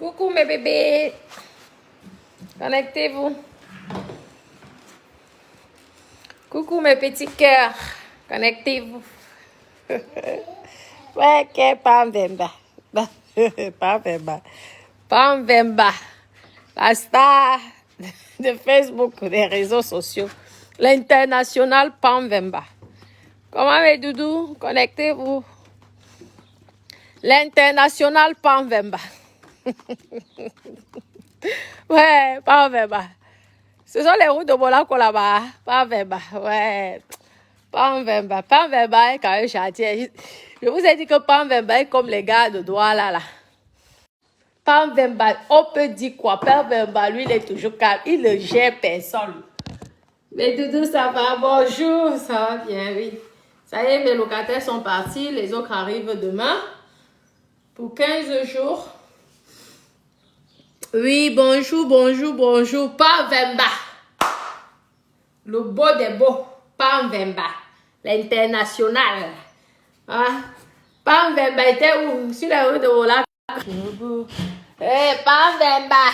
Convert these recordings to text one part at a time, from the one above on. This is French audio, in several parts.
Coucou mes bébés. Connectez-vous. Coucou mes petits cœurs. Connectez-vous. Ouais, que Pamvemba. Pamvemba. Pamvemba. La star de Facebook, des réseaux sociaux. L'international Pamvemba. Comment mes doudous? Connectez-vous. L'international Pamvemba. Ouais, Pamvemba. Ce sont les routes de Monaco là-bas. Pamvemba. Ouais. Pamvemba. Pamvemba est quand même gentil. Je vous ai dit que Pamvemba est comme les gars de Douala là. Pamvemba, on peut dire quoi? Pamvemba, lui, il est toujours calme. Il ne gère personne. Mais Doudou, ça va? Bonjour, ça va bien, oui. Ça y est, mes locataires sont partis. Les autres arrivent demain pour 15 jours. Oui, bonjour, bonjour, bonjour. Pamvemba. Le beau des beaux. Pamvemba. L'international. Hein? Pamvemba était où? Sur la rue de Wola. Eh, Pamvemba.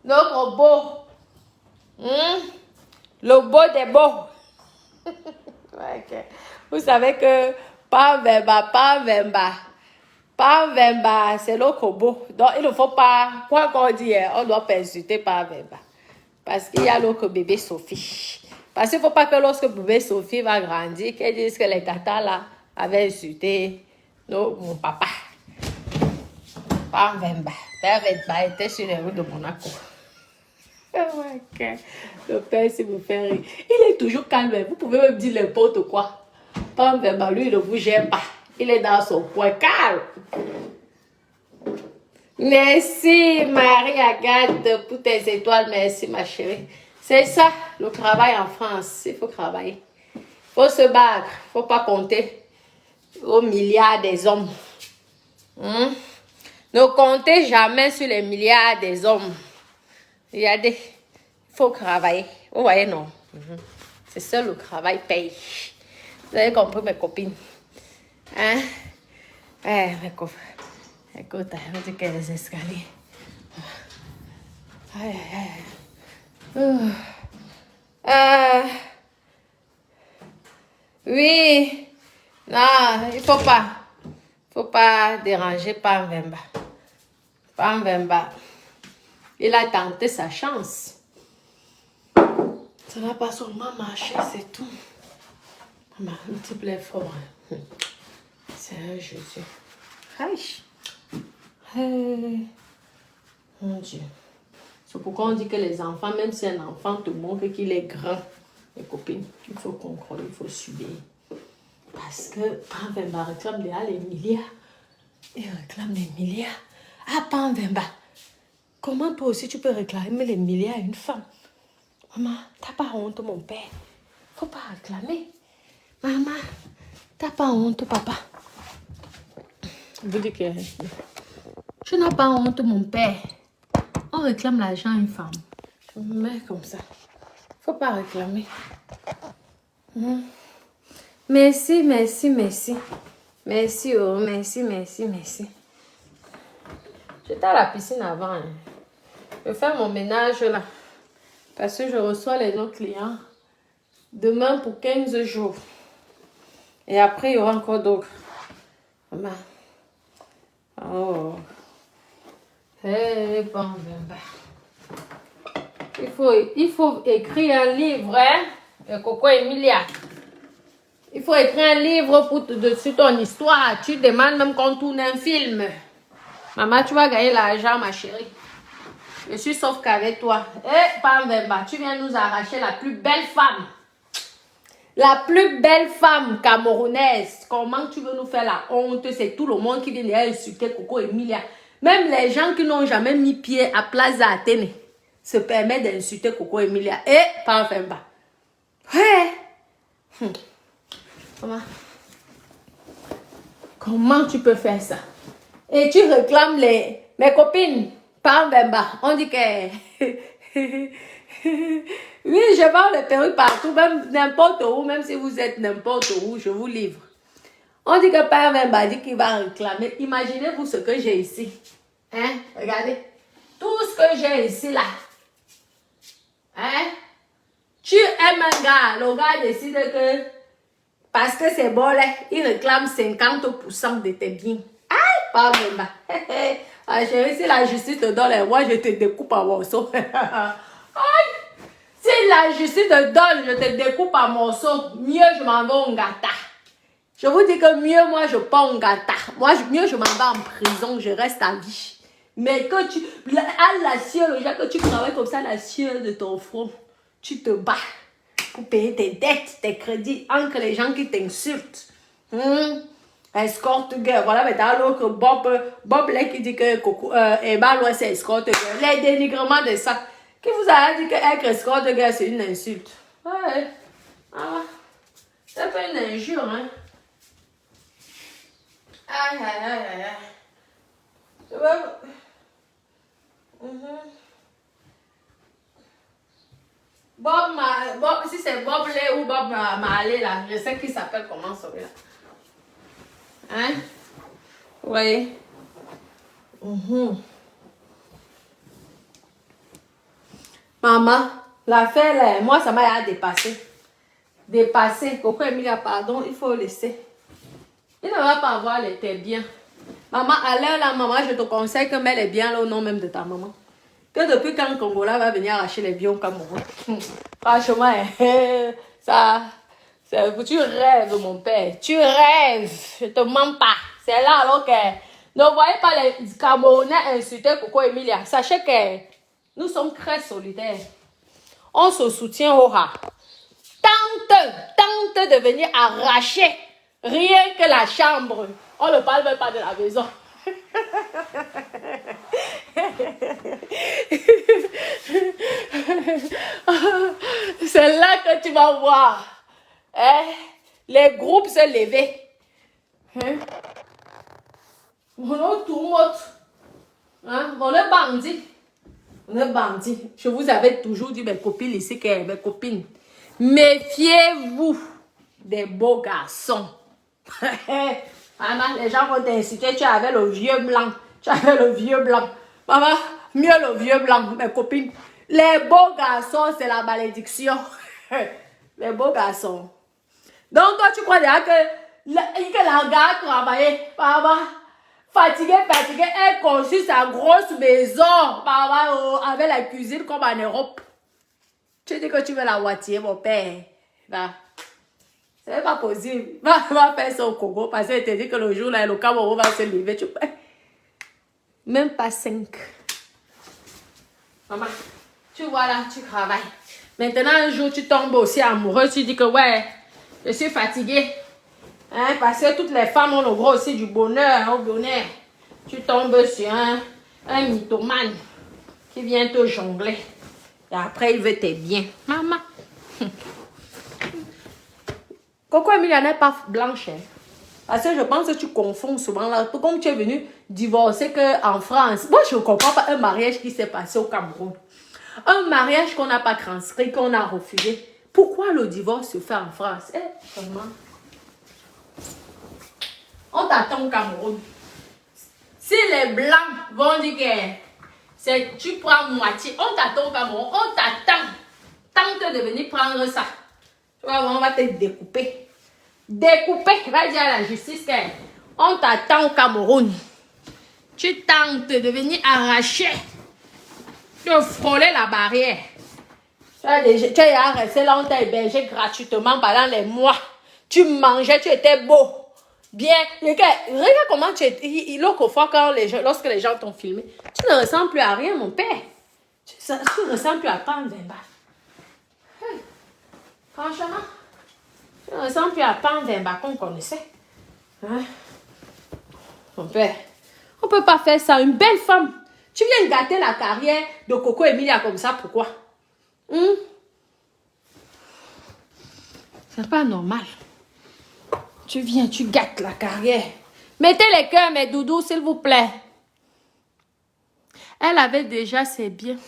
Notre beau. Le beau des beaux. Okay. Vous savez que Pamvemba, c'est le kobo. Donc, il ne faut pas, quoi qu'on dise, on ne doit pas insulter Pamvemba. Parce qu'il y a l'autre bébé Sophie. Parce qu'il ne faut pas que lorsque bébé Sophie va grandir, qu'elle dise que les tatas là avaient insulté mon papa. Pamvemba était sur les routes de Monaco. Okay. Le père, s'il vous fait rire. Il est toujours calme. Vous pouvez même dire n'importe quoi. Pamvemba, lui, il ne vous gêne pas. Il est dans son coin calme. Merci, Marie-Agathe, pour tes étoiles. Merci, ma chérie. C'est ça, le travail en France. Il faut travailler. Il faut se battre. Il ne faut pas compter aux milliards des hommes. Ne comptez jamais sur les milliards des hommes. Regardez, il faut travailler. Vous voyez, non? C'est ça, le travail paye. Vous avez compris, mes copines? Hein? Mes copines. Écoute, on dit qu'il y a des escaliers. Oui. Non, il faut pas déranger Pamvemba. Pamvemba. Il a tenté sa chance. Ça n'a pas seulement marché, c'est tout. Maman, un petit peu fort. C'est un Jésus. Aïe. Mon Dieu. C'est pourquoi on dit que les enfants, même si un enfant te montre qu'il est grand, mes copines, il faut contrôler, il faut subir. Parce que Pamvemba réclame déjà les milliards. Il réclame les milliards. Ah, Pamvemba. Comment toi aussi tu peux réclamer les milliards à une femme? Maman, t'as pas honte, mon père. Faut pas réclamer. Maman, t'as pas honte, papa. Vous dites que tu n'as pas honte, mon père. On réclame l'argent à une femme. Je me mets comme ça. Faut pas réclamer. Merci, merci, merci. Merci, oh, merci, merci, merci. J'étais à la piscine avant. Hein. Je vais faire mon ménage là. Parce que je reçois les autres clients demain pour 15 jours. Et après, il y aura encore d'autres. Maman. Oh. Hey, Pamvemba. Il faut écrire un livre, hein? Coco Emilia. Il faut écrire un livre sur ton histoire. Tu demandes même qu'on tourne un film. Maman, tu vas gagner l'argent, ma chérie. Je suis sauf qu'avec toi. Eh, Pamvemba, tu viens nous arracher la plus belle femme. La plus belle femme camerounaise. Comment tu veux nous faire la honte? C'est tout le monde qui vient insulter Coco Emilia. Même les gens qui n'ont jamais mis pied à Plaza Athénée se permettent d'insulter Coco Emilia. Eh, Pamvemba. Ouais. Comment tu peux faire ça? Et tu réclames mes copines. Pamvemba. On dit que... Oui, je vends les perruques partout, même n'importe où, même si vous êtes n'importe où, je vous livre. On dit que Pamvemba dit qu'il va réclamer. Imaginez-vous ce que j'ai ici. Hein? Regardez. Tout ce que j'ai ici, là. Hein? Tu aimes un gars. Le gars décide que... Parce que c'est bon, là, il réclame 50% de tes biens. Aïe, pas vraiment. Ah, chérie, si la justice te donne les rois, je te découpe en morceaux. Aïe! Si la justice te donne, je te découpe en morceaux. Mieux, je m'en vais au Ngata. Je vous dis que mieux, moi, je pars au Ngata. Moi, mieux, je m'en vais en prison, je reste à vie. Mais que tu... À la sueur, déjà que tu travailles comme ça, la sueur de ton front, tu te bats pour payer tes dettes, tes crédits, entre les gens qui t'insultent. Escorte girl. Voilà, maintenant, l'autre Bob là qui dit que Emma Lois c'est escorte girl. Les dénigrements de ça. Qui vous a dit que être escorte girl, c'est une insulte? Ouais. Ah, c'est pas une injure, hein. Aïe, aïe, aïe, aïe. Je veux... Bob, si c'est Bob Lay ou Bob Marley là, je sais qu'il s'appelle comment celui-là. Hein? Oui. Maman, l'affaire là, moi ça m'a dépassé. Dépassé. Coco Emilia, pardon, il faut laisser. Il ne va pas avoir tes biens. Maman, à l'heure là, maman, je te conseille que mets les biens là au nom même de ta maman. Que depuis quand le Congolais va venir arracher les biens au Cameroun. Franchement, ça, tu rêves, mon père. Tu rêves. Je te mens pas. C'est là alors que ne voyez pas les Camerounais insulter Coco Emilia. Sachez que nous sommes très solidaires. On se soutient au rat. Tente de venir arracher rien que la chambre. On ne parle même pas de la maison. C'est là que tu vas voir les groupes se lever. On est bandits. On est bandits. Je vous avais toujours dit, mes copines ici, que mes copines, méfiez-vous des beaux garçons. Maman, les gens vont t'inciter, tu avais le vieux blanc. Tu avais le vieux blanc. Maman, mieux le vieux blanc, mes copines. Les beaux garçons, c'est la malédiction. Les beaux garçons. Donc, toi, tu crois déjà que la gare travaillait, maman, fatiguée, elle construit sa grosse maison, maman, avec la cuisine comme en Europe. Tu dis que tu veux la moitié, mon père. Va. C'est pas possible. Va faire ça au Congo parce qu'elle te dit que le jour là, le Cameroun va se lever. Tu peux. Même pas 5. Maman, tu vois là, tu travailles. Maintenant, un jour, tu tombes aussi amoureux. Tu dis que ouais, je suis fatiguée. Hein, parce que toutes les femmes ont le droit aussi du bonheur. Au bonheur. Tu tombes sur un mythomane qui vient te jongler. Et après, il veut tes biens. Maman. Coco Emilia n'est pas blanche. Hein? Parce que je pense que tu confonds souvent là. Comme tu es venu divorcer en France. Moi, je ne comprends pas un mariage qui s'est passé au Cameroun. Un mariage qu'on n'a pas transcrit, qu'on a refusé. Pourquoi le divorce se fait en France? Comment? On t'attend au Cameroun. Si les Blancs vont dire que tu prends moitié, on t'attend au Cameroun. On t'attend. Tente de venir prendre ça. Tu vois, on va te découper. Découper. Va dire à la justice qu'on t'attend au Cameroun. Tu tentes de venir arracher, de frôler la barrière. Tu as resté là, on t'a hébergé gratuitement pendant les mois. Tu mangeais, tu étais beau. Bien. Regarde comment tu es. L'autre fois, lorsque les gens t'ont filmé, tu ne ressembles plus à rien, mon père. Tu ne ressembles plus à Pan Vemba. Franchement, tu ne ressembles plus à Pan Vemba qu'on connaissait. Hein? Mon père, on ne peut pas faire ça. Une belle femme. Tu viens gâter la carrière de Coco Emilia comme ça, pourquoi? C'est pas normal. Tu viens, tu gâtes la carrière. Mettez les cœurs, mes doudous, s'il vous plaît. Elle avait déjà ses biens.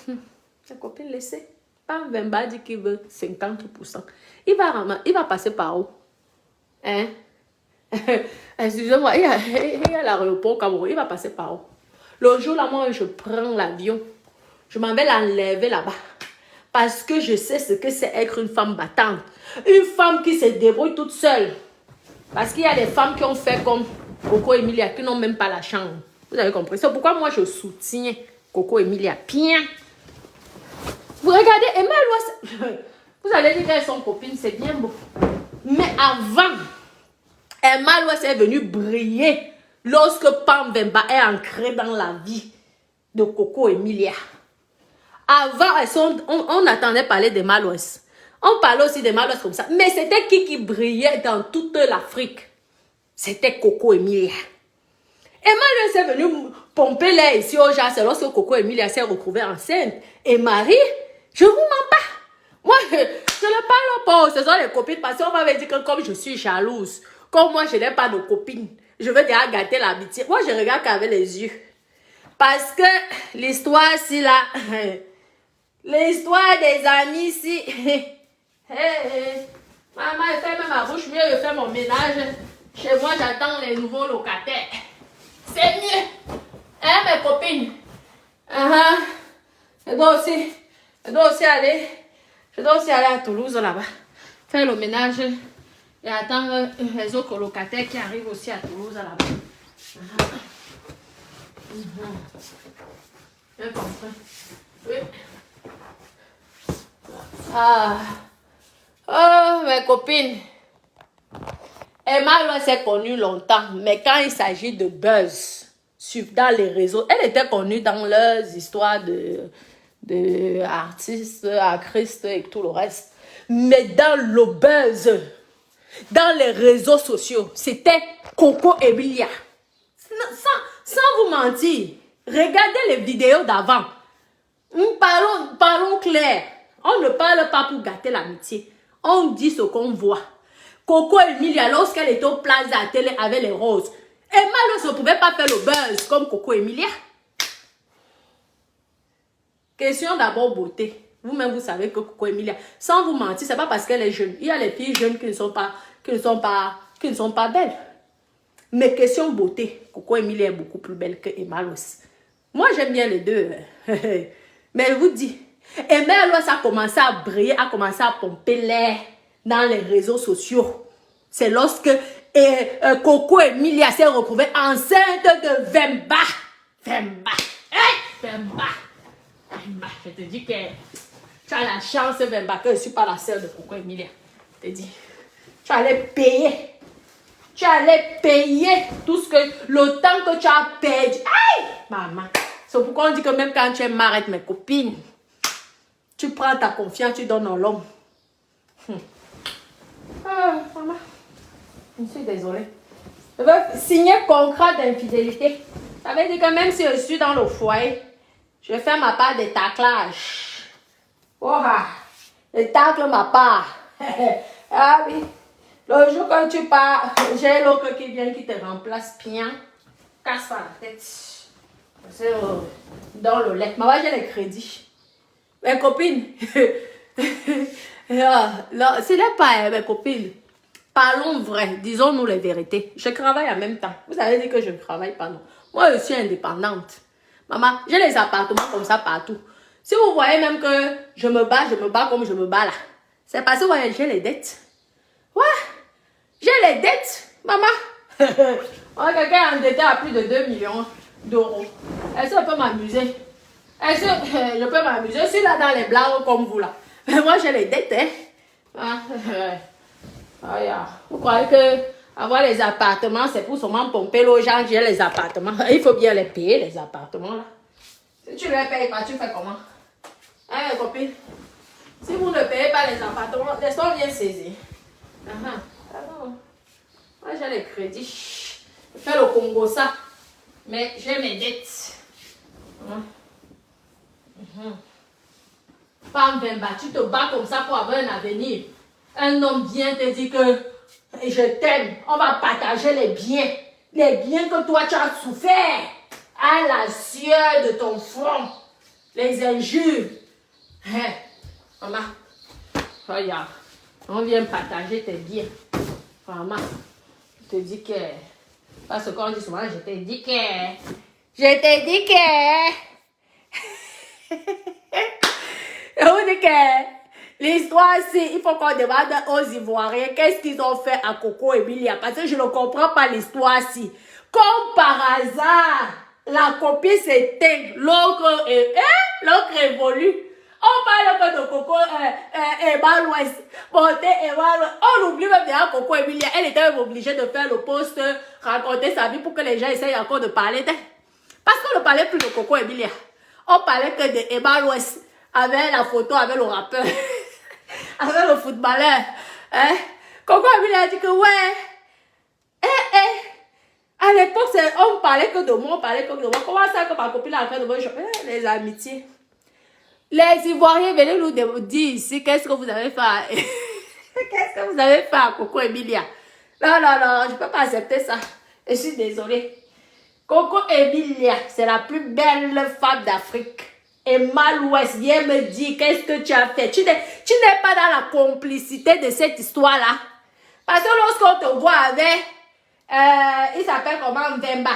Sa copine laissée. Pan Vemba dit qu'il veut 50%. Il va passer par où? Hein? Excusez-moi, il y a l'aéroport au Cameroun. Il va passer par où? Le jour là, moi, je prends l'avion. Je m'en vais l'enlever là-bas. Parce que je sais ce que c'est être une femme battante. Une femme qui se débrouille toute seule. Parce qu'il y a des femmes qui ont fait comme Coco Emilia, qui n'ont même pas la chambre. Vous avez compris? C'est pourquoi moi, je soutiens Coco Emilia. Bien. Vous regardez, Emma, vous allez dire qu'elles sont copines, c'est bien beau. Mais avant, Emma Louest est venue briller lorsque Pam Vemba est ancrée dans la vie de Coco Emilia. Avant, on attendait parler des Malouès. On parlait aussi des Malouès comme ça. Mais c'était qui brillait dans toute l'Afrique? C'était Coco Emilia. Emmanuel est venu pomper l'air ici au jazz lorsque Coco Emilia s'est retrouvée enceinte. Et Marie, je vous mens pas. Moi, je ne parle pas. Ce sont les copines parce qu'on m'avait dit que comme je suis jalouse, comme moi je n'ai pas de copines, je veux déjà gâter l'amitié. Moi, je regarde qu'avec les yeux. Parce que l'histoire, si là... L'histoire des amis ici. Maman, elle fait même ma bouche mieux, je fais mon ménage. Chez moi, j'attends les nouveaux locataires. C'est mieux. Hein, mes copines? Je dois aussi aller à Toulouse là-bas. Faire le ménage et attendre les autres locataires qui arrivent aussi à Toulouse là-bas. Bien compris. Oui. Oh, mes copines. Emma s'est connue longtemps, mais quand il s'agit de buzz dans les réseaux, elle était connue dans leurs histoires de artistes, actrices et tout le reste. Mais dans le buzz, dans les réseaux sociaux, c'était Coco Emilia. Sans vous mentir, regardez les vidéos d'avant. Parlons clair. On ne parle pas pour gâter l'amitié. On dit ce qu'on voit. Coco Emilia, lorsqu'elle était au Plaza à télé avec les roses, Emma ne pouvait pas faire le buzz comme Coco Emilia. Question d'abord beauté. Vous-même, vous savez que Coco Emilia, sans vous mentir, c'est pas parce qu'elle est jeune. Il y a les filles jeunes qui ne sont pas belles. Mais question beauté, Coco Emilia est beaucoup plus belle que Emma Lois. Moi, j'aime bien les deux. Mais je vous dis, Emma Lois a commencé à briller, a commencé à pomper l'air dans les réseaux sociaux. C'est lorsque Coco Emilia s'est retrouvée enceinte de Vemba. Vemba. Je te dis que tu as la chance, Vemba, que je ne suis pas la sœur de Coco Emilia. Je te dis, tu allais payer. Tu allais payer tout le temps que tu as perdu. Aïe, maman. C'est pourquoi on dit que même quand tu es marre avec mes copines, tu prends ta confiance, tu donnes à l'homme. Maman, je suis désolée. Je veux signer contrat d'infidélité. Ça veut dire que même si je suis dans le foyer, je fais ma part de taclage. Oh, je tacle ma part. Ah oui. Le jour que tu pars, j'ai l'autre qui vient, qui te remplace bien. Casse pas la tête. C'est dans le lait. Maman, j'ai les crédits. Mes copines. Non, ce n'est pas mes copines. Parlons vrai. Disons-nous les vérités. Je travaille en même temps. Vous avez dit que je ne travaille pas, non. Moi, je suis indépendante. Maman, j'ai les appartements comme ça partout. Si vous voyez même que je me bats comme je me bats là. C'est parce que ouais, j'ai les dettes. Ouais. J'ai les dettes, maman. Quelqu'un est endetté à plus de 2 millions d'euros. Est-ce que je peux m'amuser? Est-ce que je peux m'amuser? Je suis là dans les blagues comme vous là. Mais moi, j'ai les dettes, hein. Vous croyez que avoir les appartements, c'est pour seulement pomper les gens qui ont les appartements? Il faut bien les payer, les appartements là. Si tu ne les payes pas, tu fais comment? Hein, mes copines? Si vous ne payez pas les appartements, laissons bien saisir. Moi, j'ai les crédits. Je fais le Congo ça. Mais j'ai mes dettes. Femme Vemba, tu te bats comme ça pour avoir un avenir. Un homme vient te dire que je t'aime. On va partager les biens. Les biens que toi tu as souffert. À la sueur de ton front. Les injures. Maman, regarde. On vient partager tes biens. Maman, je te dis que... Parce qu'on dit souvent, je te dis que... Je t'ai dit que... Je vous dis que l'histoire, c'est il faut qu'on demande aux Ivoiriens qu'est-ce qu'ils ont fait à Coco Emilia. Parce que je ne comprends pas l'histoire-ci. Comme par hasard, la copie s'éteint. L'autre évolue. On parle que de Coco Emma l'Ouest. On oublie même déjà Coco Emilia. Elle était même obligée de faire le post, raconter sa vie pour que les gens essayent encore de parler d'elle. Parce qu'on ne parlait plus de Coco Emilia. On parlait que de Emma l'Ouest. Avec la photo, avec le rappeur. Avec le footballeur. Hein? Coco Emilia a dit que ouais. À l'époque, on parlait que de moi, on parlait que de moi. Comment ça que ma copine a fait de moi? Les amitiés. Les Ivoiriens, venez nous dire ici qu'est-ce que vous avez fait. Qu'est-ce que vous avez fait à Coco Emilia? Non, non, non, je ne peux pas accepter ça. Je suis désolée. Coco Emilia, c'est la plus belle femme d'Afrique. Emma l'Ouest, viens me dire qu'est-ce que tu as fait. Tu n'es pas dans la complicité de cette histoire-là. Parce que lorsqu'on te voit avec, il s'appelle comment, Vemba.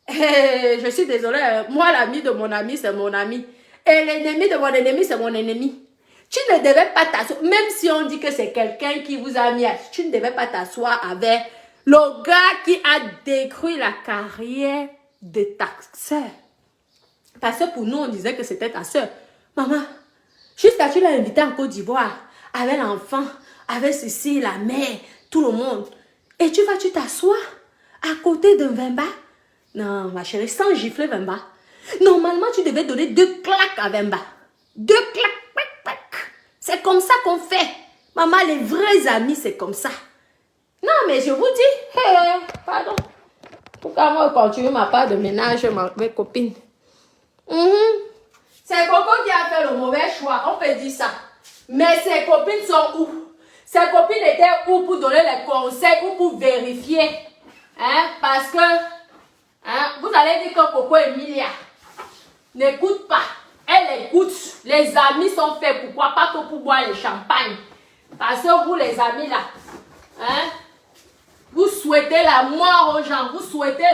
Je suis désolée, moi l'ami de mon ami, c'est mon ami. Et l'ennemi de mon ennemi, c'est mon ennemi. Tu ne devais pas t'asseoir, même si on dit que c'est quelqu'un qui vous a mis, tu ne devais pas t'asseoir avec le gars qui a détruit la carrière de ta soeur. Parce que pour nous, on disait que c'était ta soeur. Maman, jusqu'à tu l'as invité en Côte d'Ivoire, avec l'enfant, avec ceci, la mère, tout le monde. Et tu t'assois à côté d'un Vemba. Non, ma chérie, sans gifler Vemba. Normalement, tu devais donner 2 claques à Vemba. 2 claques. C'est comme ça qu'on fait. Maman, les vrais amis, c'est comme ça. Non, mais je vous dis, pardon. Pourquoi moi, continuer ma part de ménage, mes copines? C'est Coco qui a fait le mauvais choix, on peut dire ça. Mais ses copines sont où? Ses copines étaient où pour donner les conseils ou pour vérifier? Hein? Parce que, hein, vous allez dire que Coco Emilia n'écoute pas. Elle écoute. Les amis sont faits pourquoi? Pas que pour boire le champagne. Parce que vous, les amis là, hein, vous souhaitez la mort aux gens. Vous souhaitez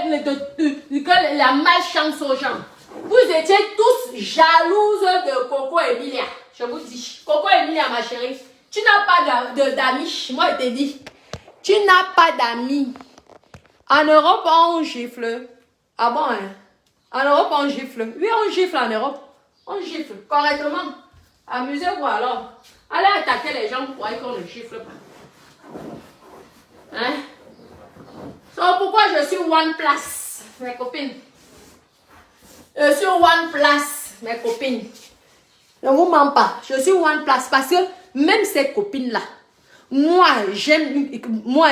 que la malchance aux gens. Vous étiez tous jalouses de Coco Emilia. Je vous dis. Coco Emilia, ma chérie. Tu n'as pas d'amis. Moi, je te dis. Tu n'as pas d'amis. En Europe, on gifle. Ah bon, hein? En Europe, on gifle. Oui, on gifle en Europe. On gifle correctement. Amusez-vous alors. Allez attaquer les gens pour voir qu'on ne gifle pas. Hein? Donc, pourquoi je suis One Place, mes copines? Je suis One Place, mes copines. Ne vous mens pas. Je suis One Place parce que même ces copines-là, moi, j'aime, moi,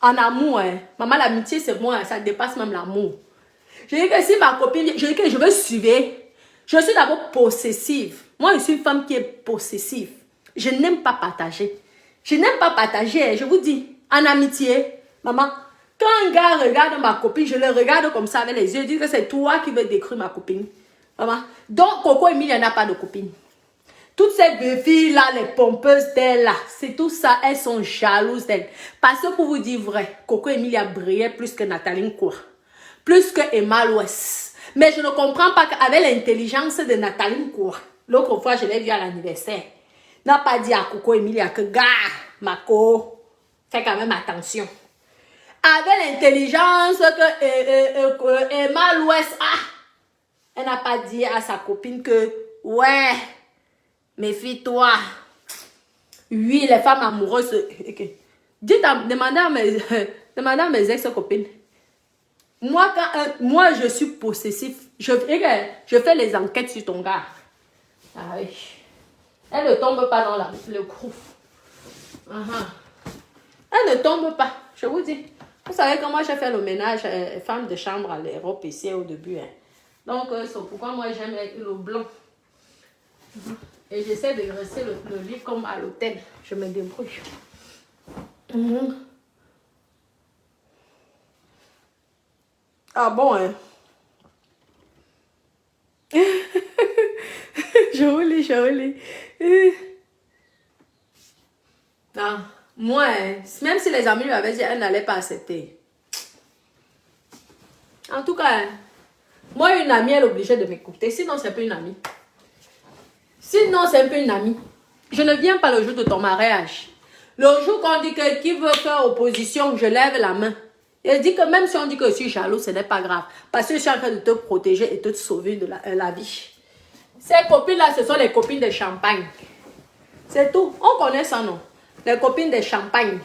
en amour, maman, l'amitié, c'est moi, ça dépasse même l'amour. Je dis que si ma copine, je dis que je veux suivre, je suis d'abord possessive. Moi, je suis une femme qui est possessive. Je n'aime pas partager. Je n'aime pas partager, je vous dis, en amitié, maman, quand un gars regarde ma copine, je le regarde comme ça avec les yeux, je dis que c'est toi qui veux détruire ma copine. Maman, donc Coco Emilia n'a pas de copine. Toutes ces filles-là, les pompeuses d'elle, là, c'est tout ça, elles sont jalouses d'elle. Parce que pour vous dire vrai, Coco Emilia brillait plus que Nathalie Nkoua, plus que Emma l'Ouest. Mais je ne comprends pas qu'avec l'intelligence de Nathalie Nkoua, l'autre fois, je l'ai vu à l'anniversaire, n'a pas dit à Coco Emilia que, gars, Mako, fais quand même attention. Avec l'intelligence que Emma l'Ouest a, elle n'a pas dit à sa copine que, ouais, méfie-toi. Oui, les femmes amoureuses. Demandez à mes ex-copines. Moi, moi, je suis possessif. Je fais les enquêtes sur ton gars. Ah oui. Elle ne tombe pas dans le groupe. Elle ne tombe pas, je vous dis. Vous savez comment j'ai fait le ménage femme de chambre à l'Europe ici au début. Hein. Donc, c'est pourquoi moi j'aime le blanc. Et j'essaie de dresser le lit comme à l'hôtel. Je me débrouille. Ah bon, hein? je lis. Non, moi, même si les amis lui avaient dit, elle n'allait pas accepter. En tout cas, Moi, une amie, elle est obligée de m'écouter. Sinon, c'est un peu une amie. Sinon, c'est un peu une amie. Je ne viens pas le jour de ton mariage. Le jour qu'on dit que qui veut faire opposition, je lève la main. Elle dit que même si on dit que je suis jaloux, ce n'est pas grave. Parce que je suis en train de te protéger et de te sauver de la vie. Ces copines-là, ce sont les copines de champagne. C'est tout. On connaît ça, non? Les copines de champagne.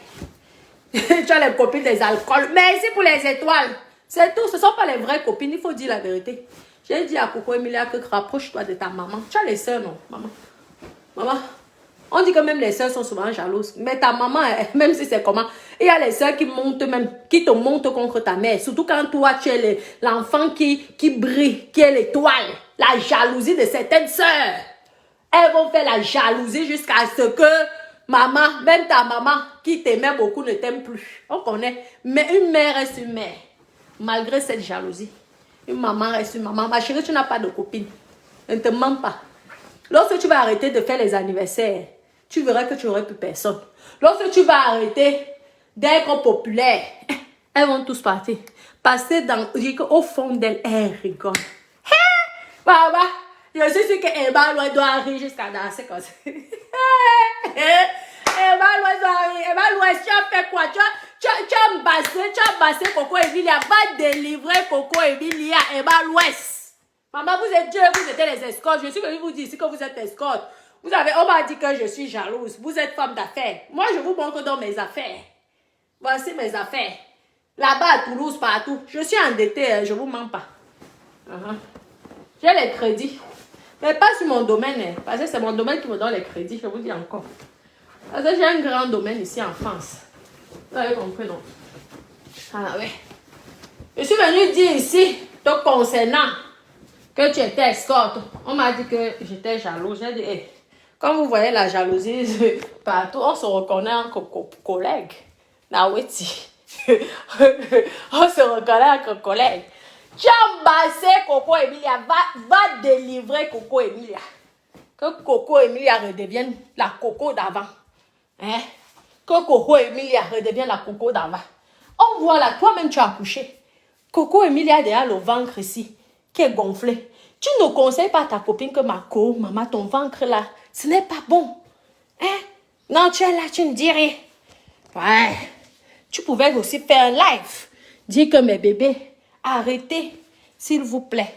Tu as les copines des alcools. Merci pour les étoiles. C'est tout. Ce ne sont pas les vraies copines. Il faut dire la vérité. J'ai dit à Coco Emilia que rapproche-toi de ta maman. Tu as les soeurs, non, maman? Maman, on dit que même les soeurs sont souvent jalouses. Mais ta maman, même si c'est comment, il y a les soeurs qui montent même, qui te montent contre ta mère. Surtout quand toi, tu es l'enfant qui brille, qui est l'étoile. La jalousie de certaines soeurs. Elles vont faire la jalousie jusqu'à ce que maman, même ta maman, qui t'aimait beaucoup, ne t'aime plus. On connaît. Mais une mère reste une mère. Malgré cette jalousie. Une maman reste une maman. Ma chérie, tu n'as pas de copine. Elle ne te ment pas. Lorsque tu vas arrêter de faire les anniversaires, tu verras que tu n'auras plus personne. Lorsque tu vas arrêter d'être populaire, elles vont tous partir. Passer au fond d'elles, elles rigolent. Hé, maman, je suis sûre qu'Emma doit rire jusqu'à danser comme ça. Emma doit rire. Emma, tu as fait quoi? Tu as bassé Coco Emilia. Va délivrer Coco Emilia. Emma l'Ouest. Maman, vous êtes Dieu, vous êtes les escortes. Je suis venu vous dire ici que vous êtes escorte. On m'a dit que je suis jalouse. Vous êtes femme d'affaires. Moi, je vous montre dans mes affaires. Voici mes affaires. Là-bas à Toulouse, partout. Je suis endettée, je ne vous mens pas. J'ai les crédits. Mais pas sur mon domaine. Parce que c'est mon domaine qui me donne les crédits. Je vous dis encore. Parce que j'ai un grand domaine ici en France. Vous avez compris, non? Ah ouais. Je suis venue dire ici, te concernant, que tu étais escorte. On m'a dit que j'étais jalouse. J'ai dit, hey, quand vous voyez la jalousie partout, on se reconnaît en collègue. Naweti. On se reconnaît en collègue. Tu as embassé Coco Emilia. Va délivrer Coco Emilia. Que Coco Emilia redevienne la Coco d'avant. Hein? Que Coco Emilia redevienne la Coco d'avant. On voit là, toi-même tu as accouché. Coco Emilia a déjà le ventre ici, qui est gonflé. Tu ne conseilles pas à ta copine que maman, ton ventre là, ce n'est pas bon. Hein? Non, tu es là, tu ne dis rien. Ouais. Tu pouvais aussi faire un live. Dire que mes bébés, arrêtez, s'il vous plaît.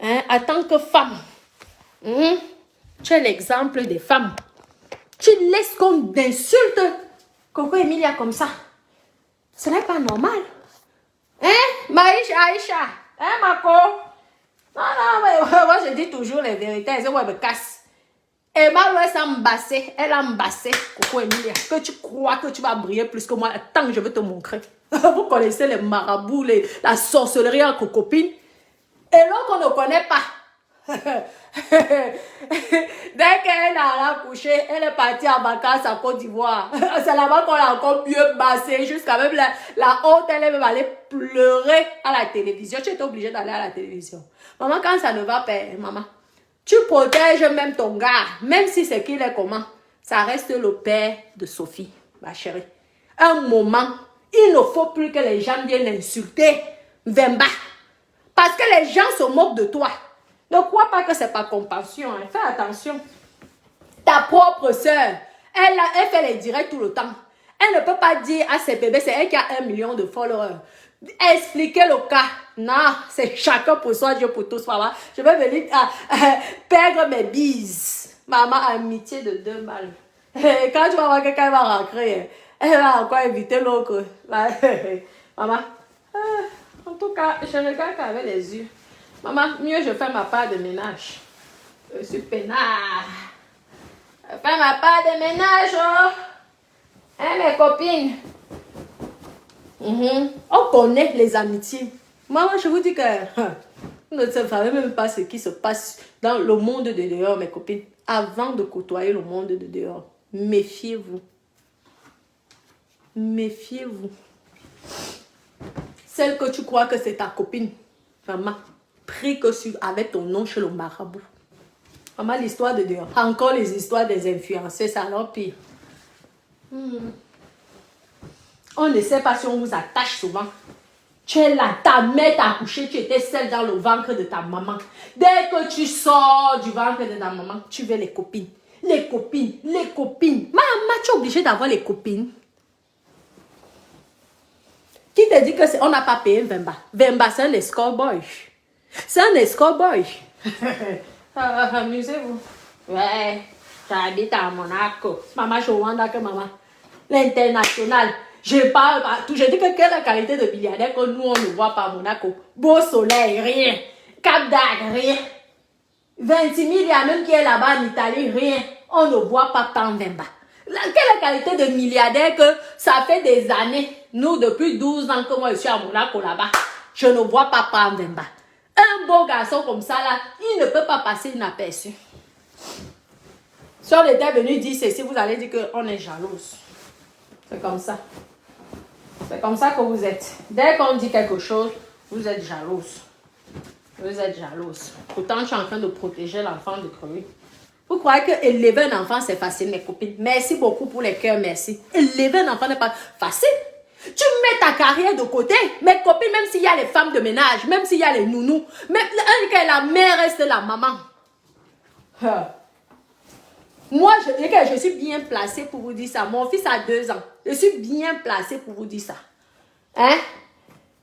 Hein? En tant que femme, tu es l'exemple des femmes. Tu laisses qu'on insulte Coco Emilia comme ça. Ce n'est pas normal. Hein? Aïcha. Hein, Mako? Non, mais moi je dis toujours les vérités. Elle me casse. Emma s'est embassée. Elle a embassé Coco Emilia. Que tu crois que tu vas briller plus que moi. Attends, je vais te montrer. Vous connaissez les marabouts, la sorcellerie en cocopine. Et l'autre qu'on ne connaît pas. Dès qu'elle a accouché, elle est partie en vacances à Côte d'Ivoire. C'est là-bas qu'on a encore mieux bassé. Jusqu'à même la honte, elle est même allée pleurer à la télévision. Tu es obligée d'aller à la télévision. Maman, quand ça ne va pas, maman, tu protèges même ton gars. Même si c'est qu'il est comment. Ça reste le père de Sophie, ma chérie. Un moment, il ne faut plus que les gens viennent insulter Vemba. Parce que les gens se moquent de toi. Ne crois pas que c'est pas compassion. Hein. Fais attention. Ta propre soeur, elle fait les directs tout le temps. Elle ne peut pas dire à ses bébés, c'est elle qui a 1 million de followers. Expliquer le cas. Non, c'est chacun pour soi, Dieu pour tous. Maman. Je vais venir perdre mes bises. Maman, amitié de 2 balles. Quand tu vas voir quelqu'un va rentrer, elle va encore inviter l'autre. Maman, en tout cas, je regarde qu'avec les yeux. Maman, mieux je fais ma part de ménage. Je suis peinard. Je fais ma part de ménage, oh. Hein, mes copines? On connaît les amitiés. Maman, je vous dis que vous ne savez même pas ce qui se passe dans le monde de dehors, mes copines. Avant de côtoyer le monde de dehors, méfiez-vous. Méfiez-vous. Celle que tu crois que c'est ta copine, maman, prie que avec ton nom chez le marabout. Maman, l'histoire de dehors. Encore les histoires des influenceurs, ça alors pire. On ne sait pas si on vous attache souvent. Tu es là, ta mère t'a accouché, tu étais seule dans le ventre de ta maman. Dès que tu sors du ventre de ta maman, tu veux les copines. Les copines, les copines. Maman, tu es obligée d'avoir les copines. Qui te dit que on n'a pas payé Vemba? Vemba, c'est un escort boy. C'est un escort boy. Amusez-vous. Ouais, j'habite à Monaco. Maman, je vois que maman. L'international. Je parle partout. Je dis que quelle est la qualité de milliardaire que nous, on ne voit pas à Monaco. Beau soleil, rien. Cap d'Agde, rien. 26 000, il y a même qui est là-bas en Italie, rien. On ne voit pas tant Vemba. Quelle est la qualité de milliardaire que ça fait des années, nous, depuis 12 ans que moi, je suis à Monaco là-bas, je ne vois pas Pam Vemba. Un beau garçon comme ça, là, il ne peut pas passer inaperçu. Si on était venu dire ceci, vous allez dire qu'on est jalouse. C'est comme ça. C'est comme ça que vous êtes. Dès qu'on dit quelque chose, vous êtes jalouse. Vous êtes jalouse. Pourtant, je suis en train de protéger l'enfant de crever. Vous croyez que élever un enfant, c'est facile, mes copines? Merci beaucoup pour les cœurs, merci. Élever un enfant n'est pas facile. Tu mets ta carrière de côté. Mes copines, même s'il y a les femmes de ménage, même s'il y a les nounous, même la mère reste la maman. Moi, je suis bien placée pour vous dire ça. Mon fils a 2 ans. Je suis bien placée pour vous dire ça. Hein?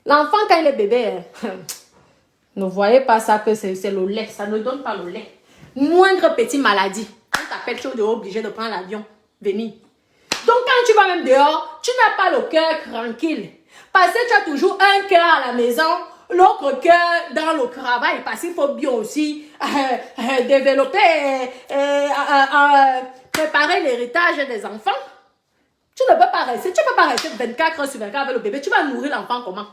L'enfant, quand il est bébé, ne voyez pas ça que c'est le lait. Ça ne donne pas le lait. Moindre petite maladie. On t'appelle, tu es obligé de prendre l'avion. Venir. Donc, quand tu vas même dehors, tu n'as pas le cœur tranquille. Parce que tu as toujours un cœur à la maison, l'autre cœur dans le travail. Parce qu'il faut bien aussi développer, préparer l'héritage des enfants. Tu ne peux pas rester. Tu ne peux pas rester 24 heures sur 24 avec le bébé. Tu vas nourrir l'enfant comment?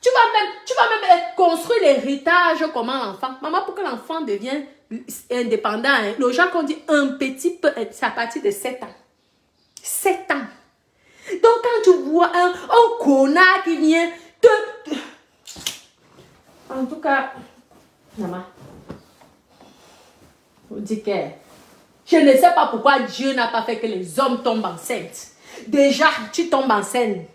Tu vas même construire l'héritage comment l'enfant. Maman, pour que l'enfant devienne indépendant, hein, le genre qu'on dit un petit peu, c'est à partir de 7 ans. 7 ans. Donc, quand tu vois un connard qui vient En tout cas, maman, je vous dis que je ne sais pas pourquoi Dieu n'a pas fait que les hommes tombent enceintes. Déjà, tu tombes enceinte.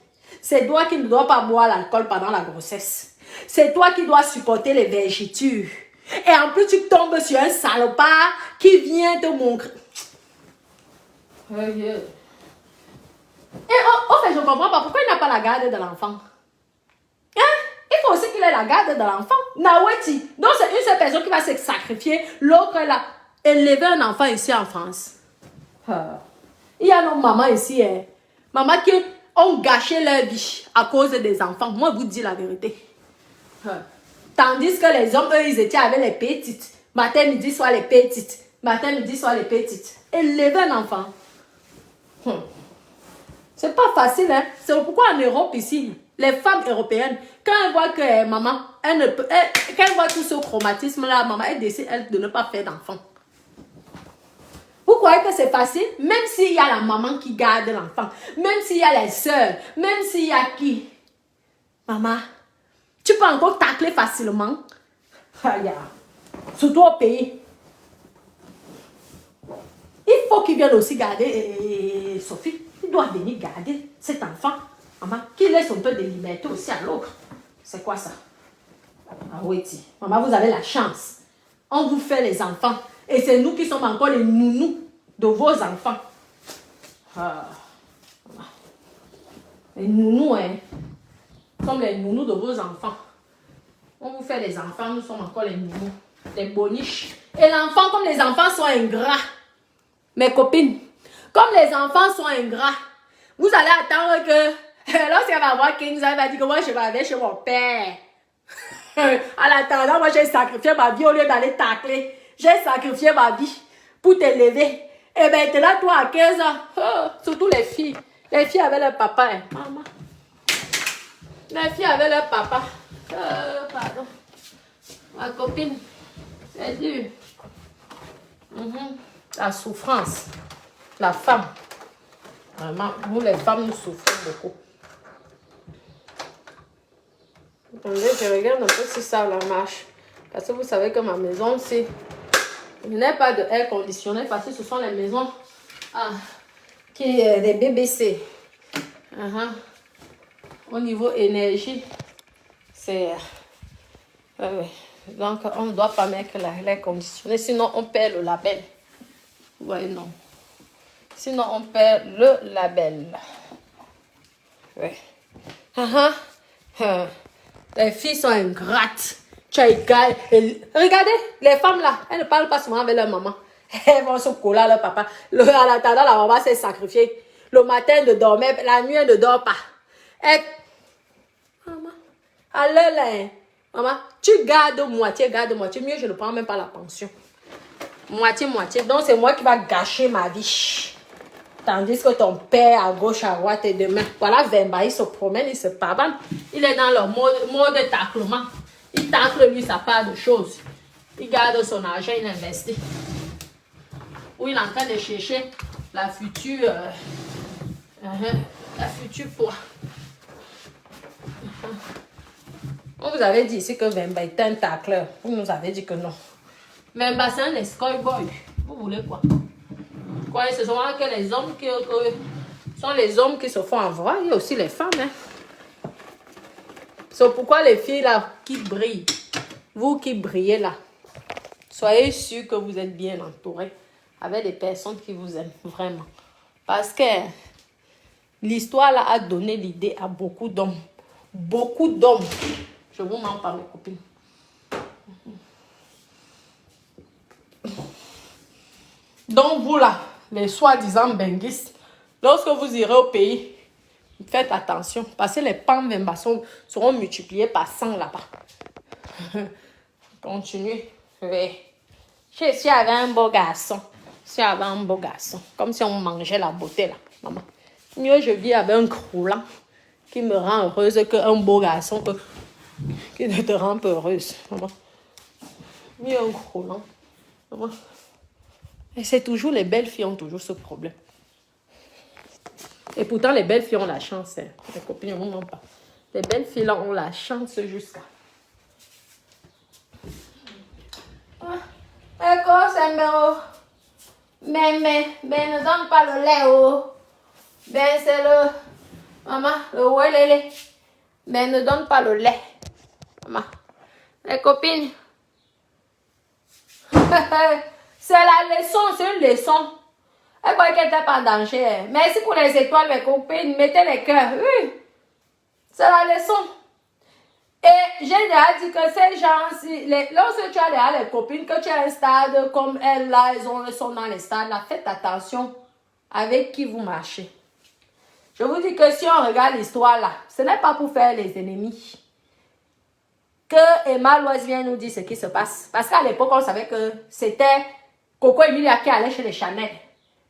C'est toi qui ne dois pas boire l'alcool pendant la grossesse. C'est toi qui dois supporter les vergitures. Et en plus, tu tombes sur un salopard qui vient te montrer. Et en fait, je ne comprends pas pourquoi il n'a pas la garde de l'enfant. Hein? Il faut aussi qu'il ait la garde de l'enfant. Naweti. Donc, c'est une seule personne qui va se sacrifier. L'autre, elle a élevé un enfant ici en France. Il y a nos mamans ici. Maman qui ont gâché leur vie à cause des enfants. Moi, je vous dis la vérité. Tandis que les hommes, eux, ils étaient avec les petites. Matin, midi, soir les petites. Matin, midi, soir les petites. Élever un enfant. C'est pas facile, hein. C'est pourquoi en Europe, ici, les femmes européennes, quand elles voient que maman, quand elles voient tout ce chromatisme-là, maman, elles décident de ne pas faire d'enfant. Vous croyez que c'est facile? Même s'il y a la maman qui garde l'enfant, même s'il y a les soeurs, même s'il y a qui? Maman, tu peux encore tacler facilement. Surtout au pays. Il faut qu'il vienne aussi garder Sophie. Il doit venir garder cet enfant. Maman, qu'il laisse un peu de liberté aussi à l'autre. C'est quoi ça? Ah oui, maman, vous avez la chance. On vous fait les enfants. Et c'est nous qui sommes encore les nounous de vos enfants. Les nounous, hein. Comme les nounous de vos enfants. On vous fait les enfants, nous sommes encore les nounous. Les boniches. Et l'enfant, comme les enfants sont ingrats. Mes copines, comme les enfants sont ingrats, vous allez attendre que lorsqu'elle va voir King, elle va dire que moi je vais aller chez mon père. En attendant, moi j'ai sacrifié ma vie au lieu d'aller tacler. J'ai sacrifié ma vie pour t'élever. Et maintenant, toi à 15 ans, surtout les filles avaient leur papa. Hein. Maman. Les filles avaient leur papa. Pardon. Ma copine, c'est dur. La souffrance. La femme. Vraiment, nous les femmes, nous souffrons beaucoup. Attendez, je regarde un peu si ça la marche. Parce que vous savez que ma maison, c'est... Il n'y a pas de air conditionné parce que ce sont les maisons des BBC. Au niveau énergie, C'est... ouais. Donc, on ne doit pas mettre l'air conditionné, sinon on perd le label. Ouais, non. Sinon, on perd le label. Ouais. Les filles sont ingrates. Tu es égal. Regardez, les femmes là, elles ne parlent pas souvent avec leur maman. Elles vont se coller à leur papa. À l'attendant, la maman s'est sacrifiée. Le matin, elle ne dormait, la nuit, elle ne dort pas. Maman, allez là, maman, tu gardes moitié. Mieux, je ne prends même pas la pension. Moitié. Donc, c'est moi qui va gâcher ma vie. Tandis que ton père à gauche, à droite et demain. Voilà, Vemba, il se promène, il se pavane. Il est dans le mode taclement. Il tacle lui sa part de choses. Il garde son argent, il investit. Ou il est en train de chercher la future poids. On vous avait dit ici que Vemba était un tacleur. Vous nous avez dit que non. Vemba, c'est un escort boy. Vous voulez quoi? Quoi, ce sont que les hommes qui sont les hommes qui se font avoir. Il y a aussi les femmes. Hein. C'est pourquoi les filles là qui brillent, vous qui brillez là, soyez sûrs que vous êtes bien entourés avec des personnes qui vous aiment vraiment. Parce que l'histoire là a donné l'idée à beaucoup d'hommes. Beaucoup d'hommes. Je vous mens pas, mes copines. Donc vous là, les soi-disant benguistes, lorsque vous irez au pays, faites attention, parce que les pans Vemba seront multipliés par 100 là-bas. Continuez. Oui. Si il y avait un beau garçon, comme si on mangeait la beauté là, maman. Mieux je vis avec un croulant qui me rend heureuse qu'un beau garçon qui ne te rend pas heureuse, maman. Mieux un croulant, maman. Et c'est toujours, les belles filles ont toujours ce problème. Et pourtant, les belles filles ont la chance. Hein. Les copines ne vous mentent pas. Les belles filles là ont la chance jusqu'à. Écoute, c'est mais ne donne pas le lait, oh. Ben, c'est le. Maman, le ouais, mais ne donne pas le lait. Maman. Les copines. C'est la leçon, c'est une leçon. Elle croyait qu'elle n'était pas en danger. Merci pour les étoiles, mes copines. Mettez les cœurs. Oui. C'est la leçon. Et j'ai déjà dit que ces gens-ci, lorsque tu as déjà les copines, que tu as un stade comme elles là, elles sont dans les stades là, faites attention avec qui vous marchez. Je vous dis que si on regarde l'histoire là, ce n'est pas pour faire les ennemis. Que Emma Loise vient nous dire ce qui se passe. Parce qu'à l'époque, on savait que c'était Coco Emilia qui allait chez les Chanel.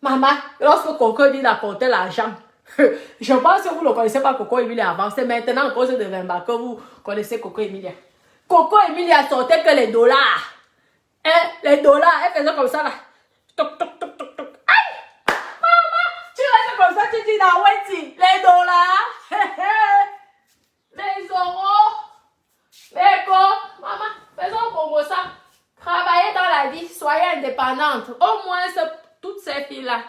Maman, lorsque Coco dit d'apporter l'argent, je pense que vous ne connaissez pas Coco Emilia avant. C'est maintenant à cause de Vemba que vous connaissez Coco Emilia. Coco Emilia sortait que les dollars. Les dollars, elle faisait comme ça là. Toc, toc, toc, toc, toc. Aïe! Maman, tu restes comme ça, tu dis dans Weti. Les dollars. Les euros. Mais quoi, maman, faisons pour ça. Travaillez dans la vie, soyez indépendante. Au moins, toutes ces filles-là.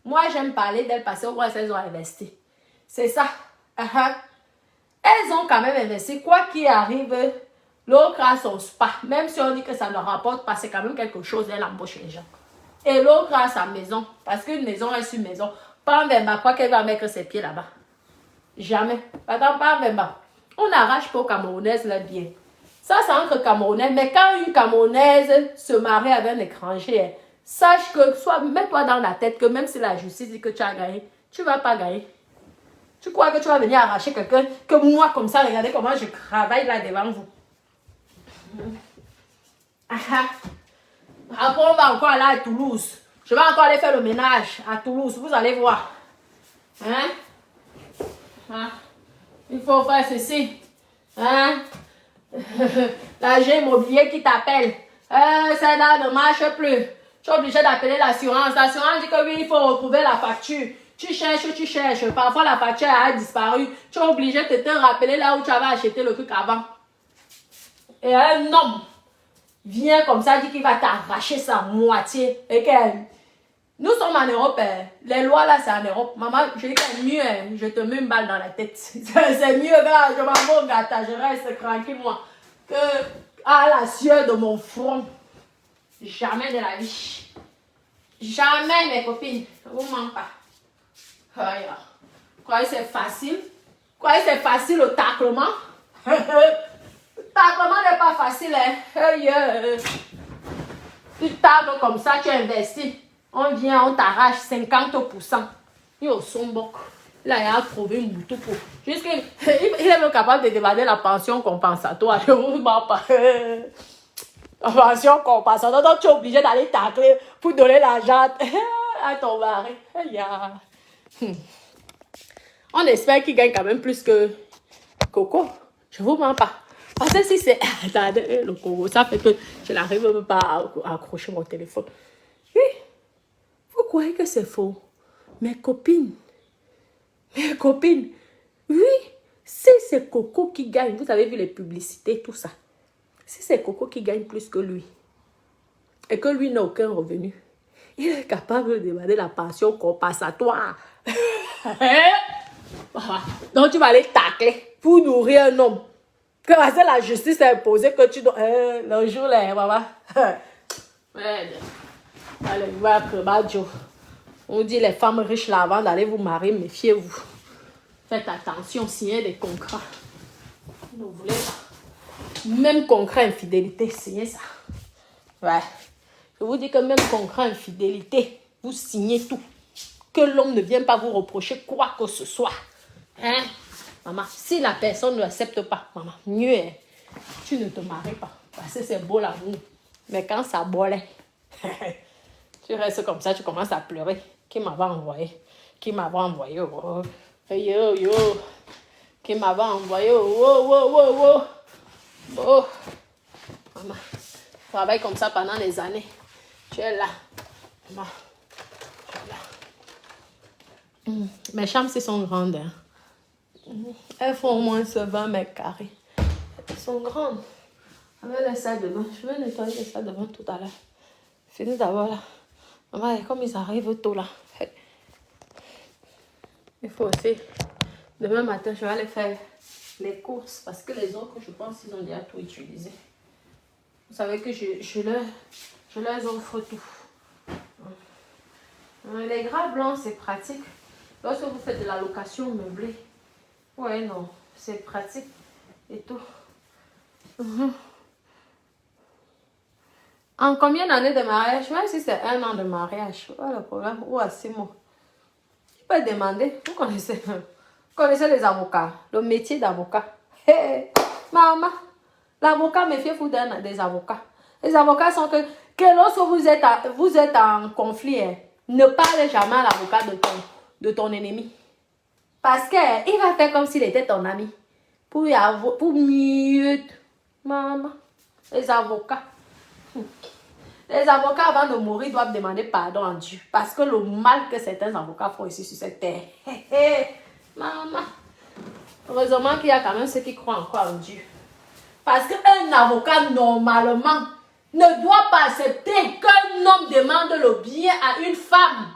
Moi, j'aime parler d'elles parce qu'au moins, elles ont investi. C'est ça. Elles ont quand même investi. Quoi qu'il arrive, l'eau grâce au spa. Même si on dit que ça ne rapporte pas, c'est quand même quelque chose. Elle embauche les gens. Et l'eau grâce à maison. Parce qu'une maison reste une maison. Pas Vemba, quoi qu'elle va mettre ses pieds là-bas. Jamais. Attends, pas Vemba. On n'arrache pas aux Camerounaises le bien. Ça, c'est entre Camerounais. Mais quand une Camerounaise se marie avec un étranger, sache que, mets-toi dans la tête que même si la justice dit que tu as gagné, tu ne vas pas gagner. Tu crois que tu vas venir arracher quelqu'un, que moi, comme ça, regardez comment je travaille là devant vous. Après, on va encore aller à Toulouse. Je vais encore aller faire le ménage à Toulouse. Vous allez voir. Il faut faire ceci. L'agent immobilier qui t'appelle. Ça là ne marche plus. Tu es obligé d'appeler l'assurance. L'assurance dit que oui, il faut retrouver la facture. Tu cherches. Parfois, la facture a disparu. Tu es obligé de te rappeler là où tu avais acheté le truc avant. Et un homme vient comme ça, dit qu'il va t'arracher sa moitié. Et qu'elle Nous sommes en Europe, hein. Les lois là, c'est en Europe. Maman, je dis que c'est mieux, hein. Je te mets une balle dans la tête. C'est mieux, gars, je m'en vais au gâteau, je reste tranquille, moi, que à la sueur de mon front. Jamais de la vie. Jamais, mes copines. Ne vous mens pas. Regarde. Croyez que c'est facile? Croyez que c'est facile le taclement? Le taclement n'est pas facile, hein? Tu tacles comme ça, tu investis. On vient, on t'arrache 50%. Yo, son boc. Là, il a trouvé une bouton pour. Il est même capable de demander la pension compensatoire. Je vous mens pas. La pension compensatoire. Donc, tu es obligé d'aller tacler pour donner l'argent à ton mari. On espère qu'il gagne quand même plus que Coco. Je vous mens pas. Parce que si c'est. Attendez, le Coco, ça fait que je n'arrive même pas à accrocher mon téléphone. Oui. Vous croyez que c'est faux? Mes copines, oui, si c'est Coco qui gagne, vous avez vu les publicités, tout ça. Si c'est Coco qui gagne plus que lui, et que lui n'a aucun revenu, il est capable de demander la pension compensatoire. Donc tu vas aller tacler pour nourrir un homme. Que la justice a imposé que tu dois... le jour là, maman. Allez, va Badio. On dit les femmes riches là, avant d'aller vous marier, méfiez-vous. Faites attention, signez des contrats. Vous ne voulez pas. Même contrat infidélité, signez ça. Ouais. Je vous dis que même contrat infidélité, vous signez tout. Que l'homme ne vienne pas vous reprocher quoi que ce soit. Hein? Maman, si la personne ne l'accepte pas, maman, mieux est, tu ne te maries pas. Parce que c'est beau l'amour. Mais quand ça bolle, tu restes comme ça, tu commences à pleurer. Qui m'avait envoyé? Qui m'avait envoyé? Oh. Yo, yo. Qui m'avait envoyé? Oh. Oh. Maman, je travaille comme ça pendant des années. Tu es là. Maman, tu es là. Mes chambres, c'est sont grandes. Hein. Elles font au moins 20 mètres carrés. Elles sont grandes. Avec les salles de bain. Je vais nettoyer les salles de bain tout à l'heure. Finis d'abord là. Maman, comme ils arrivent tôt là. Il faut aussi. Demain matin, je vais aller faire les courses. Parce que les autres, je pense qu'ils ont déjà tout utilisé. Vous savez que je leur offre tout. Les draps blancs, c'est pratique. Lorsque vous faites de la location meublée. Ouais, non. C'est pratique. Et tout. En combien d'années de mariage? Même si c'est 1 an de mariage. Voilà le problème. Ou à 6 mois. Tu peux demander. Vous connaissez les avocats. Le métier d'avocat. Hey, maman. L'avocat, méfiez-vous des avocats. Les avocats sont que lorsque vous êtes en conflit, hein, ne parlez jamais à l'avocat de ton ennemi. Parce qu'il va faire comme s'il était ton ami. Pour mieux. Maman. Les avocats. Les avocats, avant de mourir, doivent demander pardon à Dieu. Parce que le mal que certains avocats font ici sur cette terre. Maman. Heureusement qu'il y a quand même ceux qui croient encore en Dieu. Parce qu'un avocat, normalement, ne doit pas accepter qu'un homme demande le bien à une femme.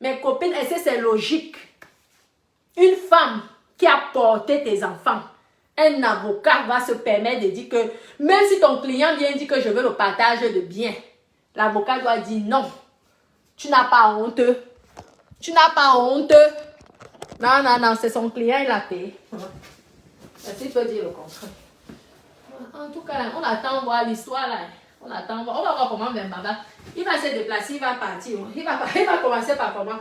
Mes copines, est-ce que c'est logique? Une femme qui a porté tes enfants. Un avocat va se permettre de dire que même si ton client vient dire que je veux le partage de biens, l'avocat doit dire non. Tu n'as pas honte. Tu n'as pas honte. Non, c'est son client, il a payé. Est-ce qu'il peut dire le contraire? En tout cas, on attend voir l'histoire là. On attend voir. On va voir comment Mbaba. Il va se déplacer, il va partir. Il va commencer par comment?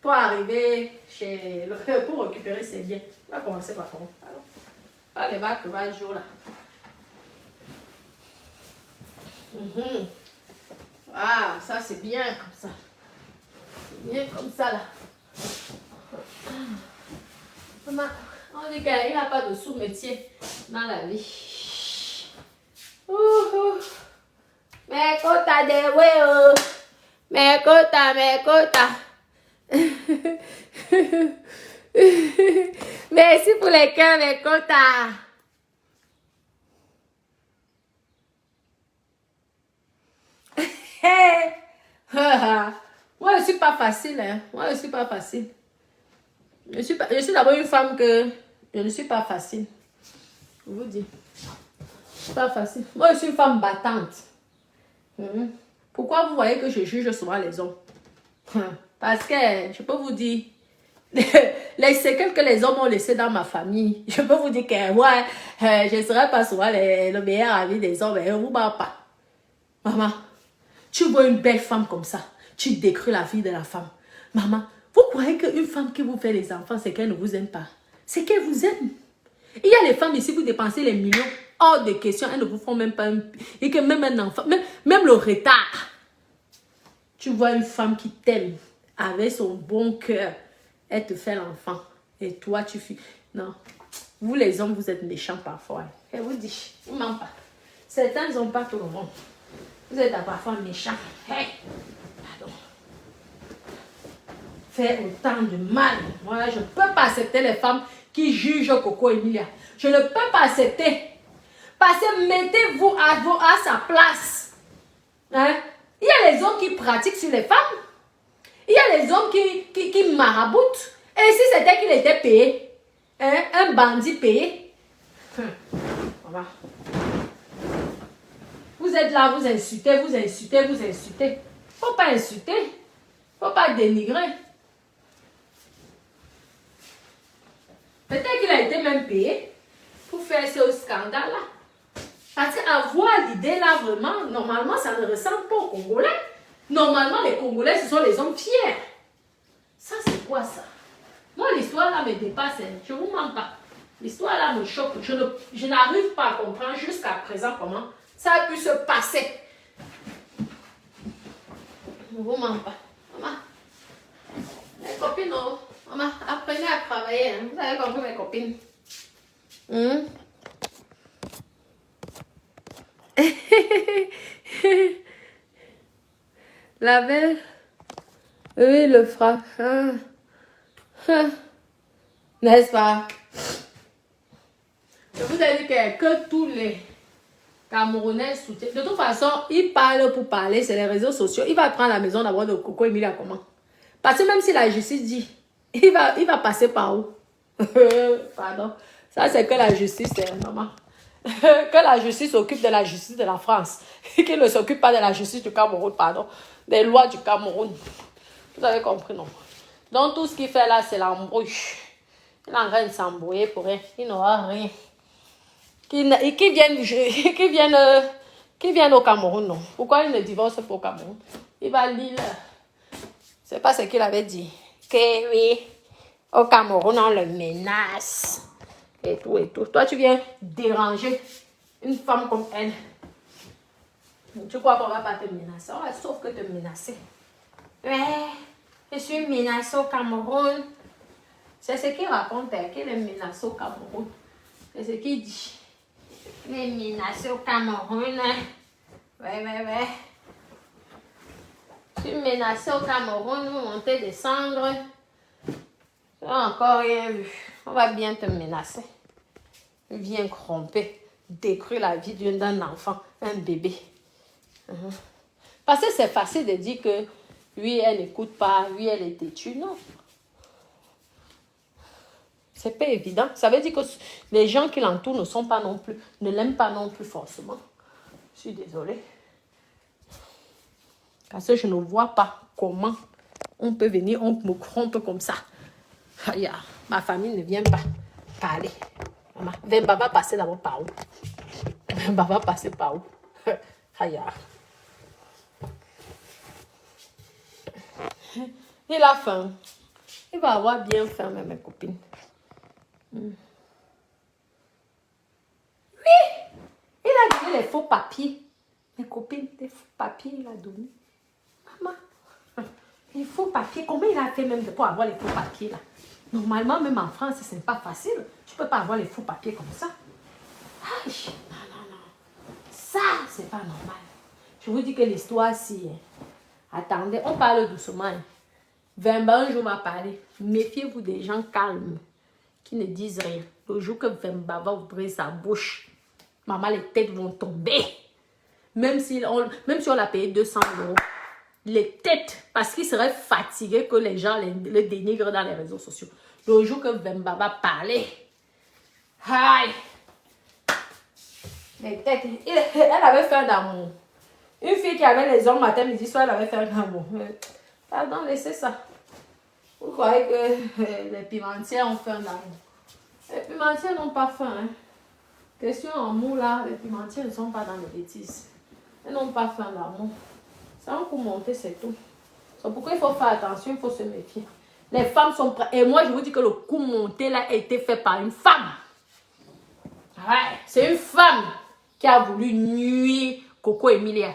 Pour arriver chez le pour récupérer ses biens. Il va commencer par comment? Alors, pas les vagues que va jour là. Ah, ça c'est bien comme ça. C'est bien comme ça là. Maman, on dit qu'il n'a pas de sous-métier dans la vie. Mais kota de weo. Mais kota. Merci pour les cœurs, mes quotas. Moi, je ne suis pas pas facile, hein. Moi, je ne suis pas facile. Je suis d'abord une femme que je ne suis pas facile. Je vous dis. Je suis pas facile. Moi, je suis une femme battante. Pourquoi vous voyez que je juge souvent les hommes? Parce que je peux vous dire, les séquelles que les hommes ont laissées dans ma famille, je peux vous dire que ouais, je ne serai pas souvent le meilleur ami des hommes, mais vous parlez pas. Maman, tu vois une belle femme comme ça, tu décris la vie de la femme. Maman, vous croyez qu'une femme qui vous fait les enfants, c'est qu'elle ne vous aime pas? C'est qu'elle vous aime. Il y a les femmes ici, vous dépensez les millions, hors de question, elles ne vous font même pas et que même un enfant, même le retard. Tu vois une femme qui t'aime, avec son bon cœur, elle te fait l'enfant. Et toi, tu fais... Non. Vous, les hommes, vous êtes méchants parfois. Elle vous dit, ils ne mentent pas. Certains n'ont pas tout le monde. Vous êtes parfois méchants. Hey, pardon. Fait autant de mal. Moi, je ne peux pas accepter les femmes qui jugent Coco Emilia. Je ne peux pas accepter. Parce que mettez-vous à sa place. Hein? Il y a les hommes qui pratiquent sur les femmes. Il y a les hommes qui maraboutent. Et si c'était qu'il était payé, hein? Un bandit payé. Voilà. Vous êtes là, vous insultez, vous insultez, vous insultez. Faut pas insulter. Faut pas dénigrer. Peut-être qu'il a été même payé pour faire ce scandale-là. Parce qu'avoir l'idée là, vraiment, normalement, ça ne ressemble pas aux Congolais. Normalement, les Congolais, ce sont les hommes fiers. Ça, c'est quoi ça? Moi, l'histoire là me dépasse. Je ne vous mens pas. L'histoire là me choque. Je n'arrive pas à comprendre jusqu'à présent comment ça a pu se passer. Je ne vous mens pas. Maman, mes copines, oh. Maman, apprenez à travailler. Hein. Vous avez compris, mes copines. La belle, oui, le frappe. N'est-ce pas? Je vous ai dit que tous les Camerounais soutiennent. De toute façon, ils parlent pour parler, c'est les réseaux sociaux. Il va prendre la maison d'abord de Coco Emilia comment? Parce que même si la justice dit, il va passer par où? Pardon. Ça, c'est que la justice, c'est normal. Que la justice s'occupe de la justice de la France. Qu'il ne s'occupe pas de la justice du Cameroun, pardon. Des lois du Cameroun. Vous avez compris, non? Donc, tout ce qu'il fait là, c'est l'embrouille. Il est en train de s'embrouiller pour rien. Il n'aura rien. Qui viennent au Cameroun, non? Pourquoi il ne divorce pas au Cameroun? Il va lire. C'est pas ce qu'il avait dit. Que oui, au Cameroun, on le menace. Et tout, et tout. Toi, tu viens déranger une femme comme elle. Tu crois qu'on va pas te menacer? On va sauf que te menacer. Ouais, je suis menacée au Cameroun. C'est ce qu'il raconte, qu'il est menacé au Cameroun. C'est ce qu'il dit. Il est menacé au Cameroun. Ouais. Je suis menacée au Cameroun, vous montez, descendre. Tu n'as encore rien vu. On va bien te menacer. Viens cromper, détruire la vie d'un enfant, un bébé. Parce que c'est facile de dire que lui, elle n'écoute pas, lui, elle est têtue. Non. C'est pas évident. Ça veut dire que les gens qui l'entourent ne l'aiment pas non plus forcément. Je suis désolée. Parce que je ne vois pas comment on peut venir, on me trompe comme ça. Aïe, ma famille ne vient pas parler. Vemba va passer d'abord par où? Vemba va passer par où? Aïe. Il a faim. Il va avoir bien faim, mes copines. Oui, il a donné les faux papiers. Mes copines, les faux papiers, il a donné. Maman, les faux papiers, comment il a fait même pour avoir les faux papiers là? Normalement, même en France, ce n'est pas facile. Tu ne peux pas avoir les faux papiers comme ça. Aïe, non. Ça, c'est pas normal. Je vous dis que l'histoire, si... Attendez, on parle doucement. Vemba, un jour va parler. Méfiez-vous des gens calmes qui ne disent rien. Le jour que Vemba va ouvrir sa bouche, maman, les têtes vont tomber. Même si on l'a payé 200 €. les têtes parce qu'il serait fatigué que les gens le dénigrent dans les réseaux sociaux. Le jour que Vemba va parler, aïe, les têtes, elle avait fait un amour. Une fille qui avait les hommes matin, midi, soir, elle avait fait un amour. Pardon, laissez ça. Vous croyez que les pimentières ont fait un amour? Les pimentières n'ont pas faim. Hein. Question amour là, les pimentières ne sont pas dans les bêtises. Elles n'ont pas faim d'amour. Ça va pour monter, c'est tout. C'est pourquoi il faut faire attention, il faut se méfier. Les femmes sont prêtes. Et moi, je vous dis que le coup monté là a été fait par une femme. Ouais, c'est une femme qui a voulu nuire Coco Emilia.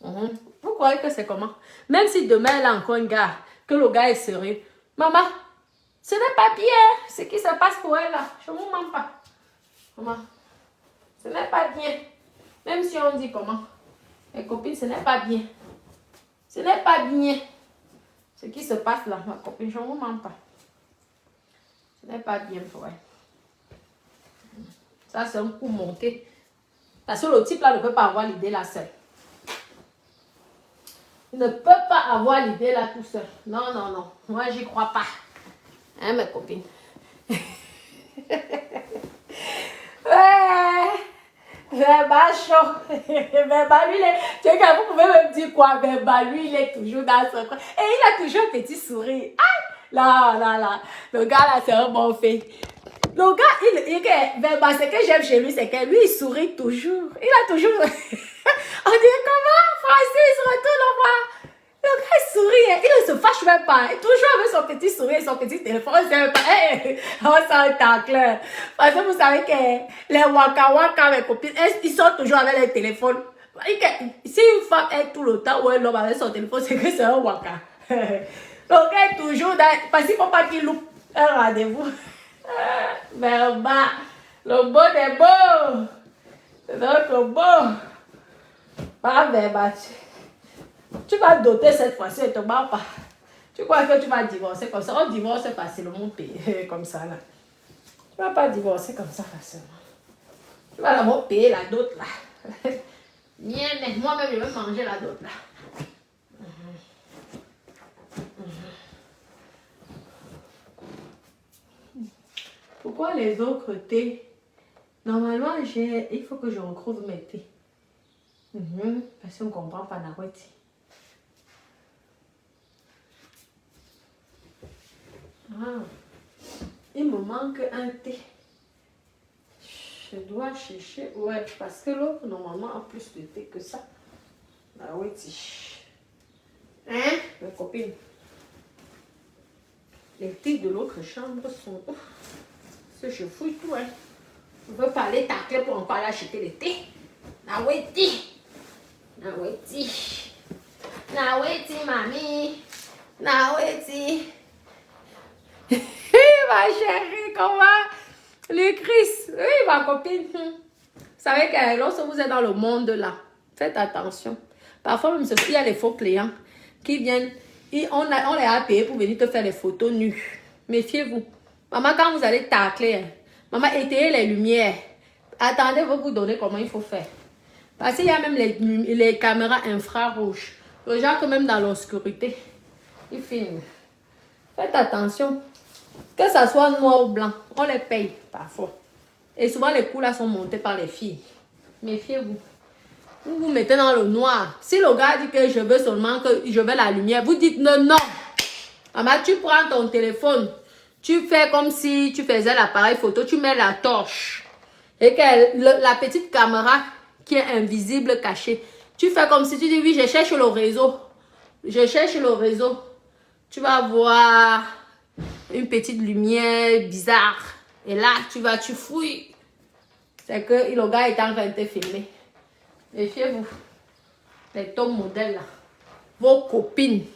Vous croyez que c'est comment? Même si demain elle a encore un gars, que le gars est sérieux. Maman, ce n'est pas bien ce qui se passe pour elle là. Je ne vous mens pas. Maman, ce n'est pas bien. Même si on dit comment. Mes copines, ce n'est pas bien. Ce n'est pas bien. Ce qui se passe là, ma copine, je ne vous mens pas. Ce n'est pas bien pour elle. Ça, c'est un coup monté. Parce que le type là ne peut pas avoir l'idée là seul. Il ne peut pas avoir l'idée là tout seul. Non, non, non. Moi, j'y crois pas. Hein, mes copines? Ouais. Verba chaud. Verba, lui, tu sais que vous pouvez me dire quoi? Verba, lui, il est toujours dans son coin. Et il a toujours un petit sourire. Ah, là, là, là. Le gars, là, c'est un bon fait. Le gars, Verba, ce que j'aime chez lui, c'est que lui, il sourit toujours. Il a toujours... On dit comment? Francis, retourne au revoir. Le gars, il sourit. Il ne se fâche même pas. Toujours avec son petit sourire et son petit téléphone. On s'en tacle. Parce que vous savez que les waka waka, mes copines, ils sont toujours avec les téléphones. Si une femme est tout le temps ou un homme avec son téléphone, c'est que c'est un waka. Le gars est toujours dans... Parce qu'il ne faut pas qu'il loupe un rendez-vous. Verba, le bon est beau. C'est donc beau. Pas Verba. Tu vas doter cette fois-ci et te bats pas. Tu crois que tu vas divorcer comme ça? On divorce facilement comme ça là. Tu vas pas divorcer comme ça facilement. Tu vas d'abord payer la dot là. Moi-même je vais manger la dot là. Pourquoi les autres thés? Normalement, il faut que je retrouve mes thés. Parce qu'on ne comprend pas la route. Ah, il me manque un thé. Je dois chercher. Ouais, parce que l'autre, normalement, a plus de thé que ça. Ah oui, hein, mes copines? Les thés de l'autre chambre sont... Ouf, je fouille tout, hein. Je veux pas aller tacler pour encore aller acheter les thés. Ah oui, Naweti. Naweti, mamie. Naweti. Ma chérie, comment? Le Christ. Oui, ma copine. Vous savez que lorsque vous êtes dans le monde là, faites attention. Parfois, même il y a les faux clients qui viennent. On les a payés pour venir te faire des photos nues. Méfiez-vous. Maman, quand vous allez tacler, maman, éteignez les lumières. Attendez, vous donner comment il faut faire. Parce qu'il y a même les caméras infrarouges. Le genre que même dans l'obscurité, ils filment. Faites attention. Que ça soit noir ou blanc, on les paye parfois. Et souvent, les coûts là sont montés par les filles. Méfiez-vous. Vous vous mettez dans le noir. Si le gars dit que je veux seulement que je veux la lumière, vous dites non, non. Maman, tu prends ton téléphone. Tu fais comme si tu faisais l'appareil photo. Tu mets la torche. Et que la petite caméra qui est invisible, cachée. Tu fais comme si tu dis oui, je cherche le réseau. Je cherche le réseau. Tu vas voir une petite lumière bizarre. Et là, tu fouilles. C'est que le gars est en train de te filmer. Méfiez-vous. Les top modèles là. Vos copines.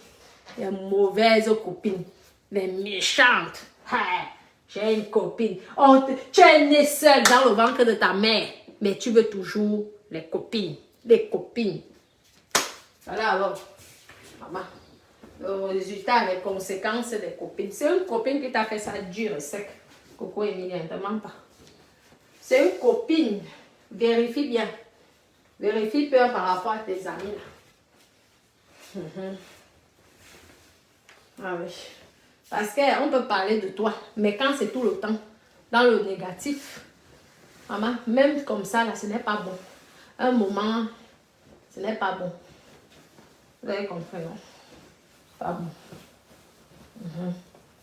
Les mauvaises copines. Les méchantes. J'ai une copine. Tu es née seule dans le ventre de ta mère. Mais tu veux toujours les copines. Les copines. Voilà alors. Maman. Le résultat, les conséquences des copines. C'est une copine qui t'a fait ça dur et sec. Coco Emilia, ne te mens pas. C'est une copine. Vérifie bien. Vérifie bien par rapport à tes amis. Ah oui. Parce qu'on peut parler de toi, mais quand c'est tout le temps dans le négatif, maman, même comme ça, là, ce n'est pas bon. Un moment, ce n'est pas bon. Vous avez compris, non? Pas bon.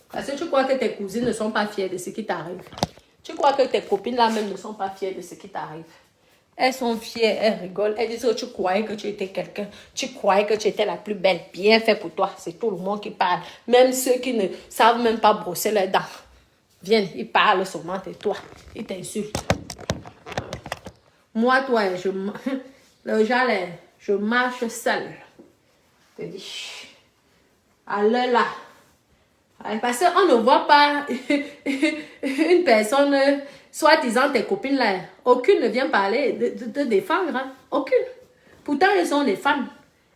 Parce que tu crois que tes cousines ne sont pas fières de ce qui t'arrive. Tu crois que tes copines là même ne sont pas fières de ce qui t'arrive. Elles sont fières, elles rigolent. Elles disent que tu croyais que tu étais quelqu'un. Tu croyais que tu étais la plus belle. Bien fait pour toi. C'est tout le monde qui parle. Même ceux qui ne savent même pas brosser leurs dents. Viennent, ils parlent seulement de toi. Ils t'insultent. Moi, toi, je marche seule. Je te dis, à l'heure là. Parce qu'on ne voit pas une personne, soi-disant tes copines là, aucune ne vient parler de défendre, hein? Aucune. Pourtant, elles sont les femmes.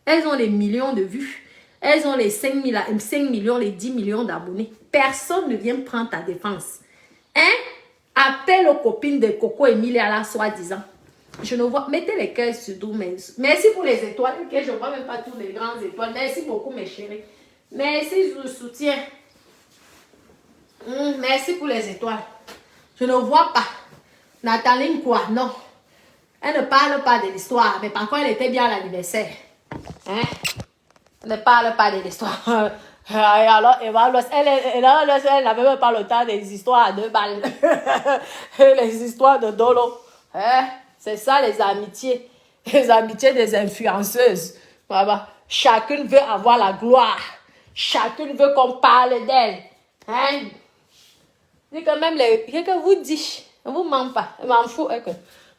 Elles ont les millions de vues. Elles ont les 5 millions, les 10 millions d'abonnés. Personne ne vient prendre ta défense. Hein? Appelle aux copines de Coco et Emilia là, soi-disant. Je ne vois, mettez les cœurs sur tout. Merci pour les étoiles. Okay, je ne vois même pas tous les grandes étoiles. Merci beaucoup, mes chéris. Merci pour le soutien. Merci pour les étoiles. Je ne vois pas. Nathalie quoi? Non. Elle ne parle pas de l'histoire. Mais par contre, elle était bien à l'anniversaire. Hein? Elle ne parle pas de l'histoire. Alors, elle n'avait même pas le temps des histoires à 2 balles. Les histoires de Dolo. Hein? C'est ça les amitiés. Les amitiés des influenceuses. Voilà. Chacune veut avoir la gloire. Chacune veut qu'on parle d'elle. Hein? C'est quand même que vous dites, ne vous ment pas, je m'en fous.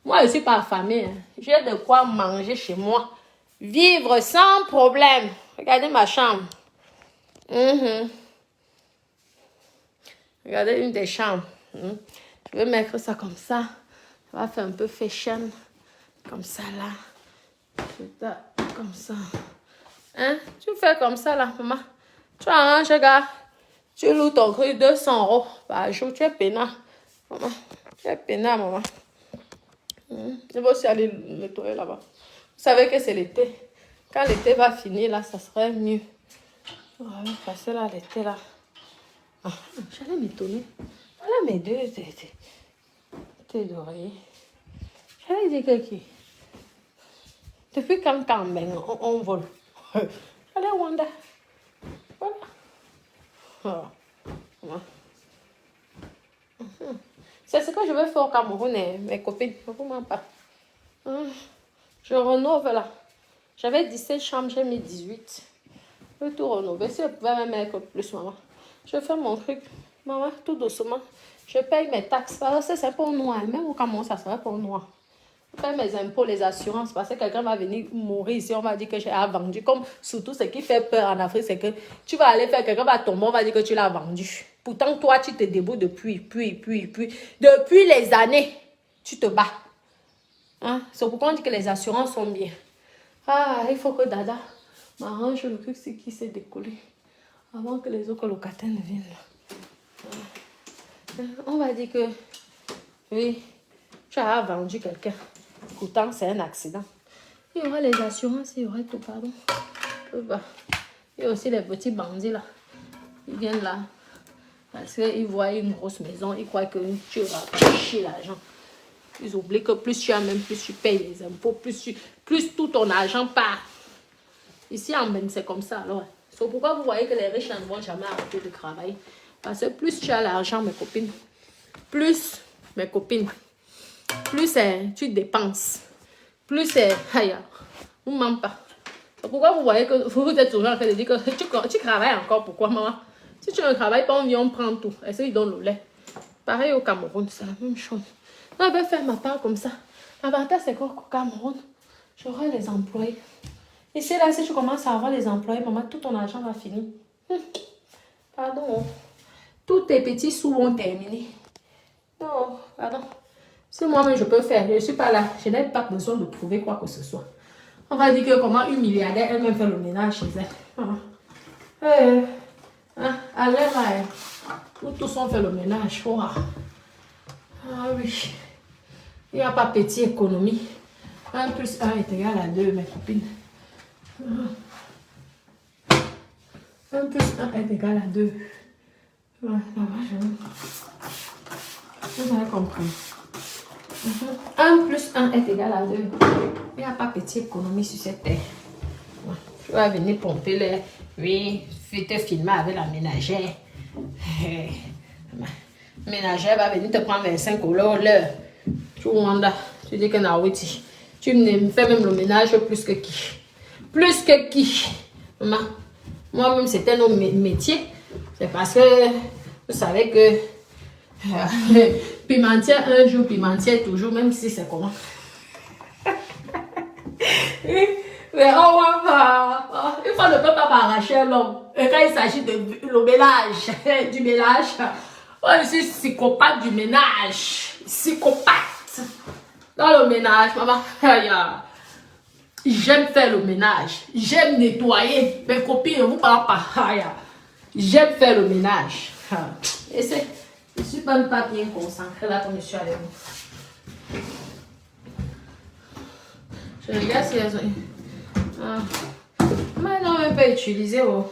Moi, je ne suis pas affamée. Hein. J'ai de quoi manger chez moi. Vivre sans problème. Regardez ma chambre. Regardez une des chambres. Je vais mettre ça comme ça. Ça va faire un peu fashion. Comme ça, là. Comme ça. Hein? Tu fais comme ça, là, maman. Tu arranges, regarde. Tu loues ton truc 200 € par jour. Tu es peinard. Maman. Tu es peinard, maman. Je vais aussi aller nettoyer là-bas. Vous savez que c'est l'été. Quand l'été va finir, là, ça serait mieux. On va passer là, l'été, là. Ah, j'allais m'étonner. Voilà mes deux d'oreiller. J'allais dire que qui? Depuis quand on vole. Allez, Wanda. Voilà. C'est ce que je veux faire au Cameroun, mes copines. Ne vous mens pas. Je rénove là. J'avais 17 chambres, j'ai mis 18. Je veux tout rénover. Si je pouvais même mettre plus, maman. Je fais mon truc, maman, tout doucement. Je paye mes taxes. Parce que c'est pour noir. Même au Cameroun, ça serait pour noir. Je paye mes impôts, les assurances. Parce que quelqu'un va venir mourir ici. On va dire que j'ai vendu. Comme surtout, ce qui fait peur en Afrique, c'est que tu vas aller faire, quelqu'un va tomber, on va dire que tu l'as vendu. Pourtant, toi, tu te débrouilles depuis les années. Tu te bats. Hein? C'est pourquoi on dit que les assurances sont bien. Ah, il faut que Dada m'arrange le truc, c'est qui s'est décollé. Avant que les autres locataires ne viennent là. On va dire que, oui, tu as vendu quelqu'un. Pourtant, c'est un accident. Il y aura les assurances, il y aura tout, pardon. Il y a aussi les petits bandits là. Ils viennent là. Parce qu'ils voient une grosse maison, ils croient que tu vas chier l'argent. Ils oublient que plus tu as, même plus tu payes les impôts, plus tout ton argent part. Ici en Ben, c'est comme ça. Alors, c'est pourquoi vous voyez que les riches ne vont jamais arrêter de travailler. Parce que plus tu as l'argent, mes copines, plus tu dépenses. Plus c'est... Vous ne mentez pas. C'est pourquoi vous voyez que vous êtes toujours en train de dire que tu travailles encore. Pourquoi, maman? Si tu ne travailles pas, on vient, on prend tout. Est-ce qu'ils donnent le lait? Pareil au Cameroun, c'est la même chose. Je vais faire ma part comme ça. L'avantage, c'est qu'au Cameroun, j'aurai les employés. Et c'est là, si tu commences à avoir les employés, maman, tout ton argent va finir. Pardon. Tous tes petits sous vont terminer. Non, pardon. Si moi-même je peux faire, je ne suis pas là. Je n'ai pas besoin de prouver quoi que ce soit. On va dire que comment une milliardaire, elle-même fait le ménage chez elle. Allez là, nous tous on fait le ménage. Wow. Ah oui. Il n'y a pas petit économie. 1 + 1 est égal à 2, mes copines. 1 plus 1 est égal à 2. Ouais, vous avez compris. 1 plus 1 est égal à 2. Il n'y a pas petite économie sur cette terre. Ouais. Tu vas venir pomper les... Oui, tu te filmer avec la ménagère. La ménagère va venir te prendre 25 € l'heure. Tu vois, tu dis que Nawiti. Tu me fais même le ménage plus que qui? Plus que qui? Maman, moi-même, c'était notre métier. C'est parce que vous savez que pimentier un jour, pimentier toujours, même si c'est comment. Mais oh, une fois ne peut pas m'arracher l'homme. Et quand il s'agit de le ménage, du ménage, oh, je suis psychopathe du ménage. Psychopathe. Dans le ménage, maman, j'aime faire le ménage. J'aime nettoyer. Mes copines ne vous parlent pas. J'aime faire le ménage. Et c'est, je ne suis même pas bien concentrée là comme je suis avec vous. Je regarde si elles ont... Mais non, on peut utiliser. Oh.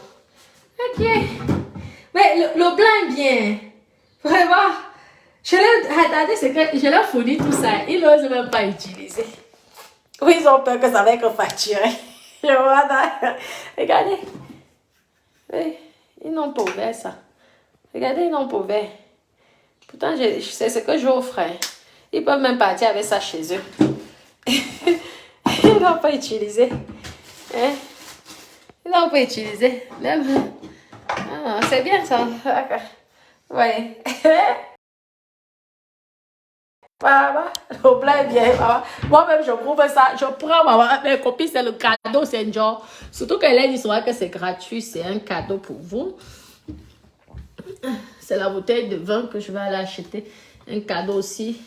Ok. Mais le blanc est bien. Vraiment. Je l'ai attendez, c'est que je l'ai fourni tout ça. Ils n'osent même pas utiliser. Oui, ils ont peur que ça va être facturé. Regardez. Oui, ils n'ont pas ouvert ça. Regardez, ils n'ont pas ouvert. Pourtant, c'est ce que j'offre. Ils peuvent même partir avec ça chez eux. Ils n'ont pas utilisé. Hein? Ils n'ont pas utilisé. Même... Ah, c'est bien ça. Oui. Papa, le blanc est bien, papa. Moi-même, je prouve ça. Je prends mes copines, c'est le cadeau, c'est un genre. Surtout qu'elle a dit que c'est gratuit, c'est un cadeau pour vous. C'est la bouteille de vin que je vais aller acheter. Un cadeau aussi.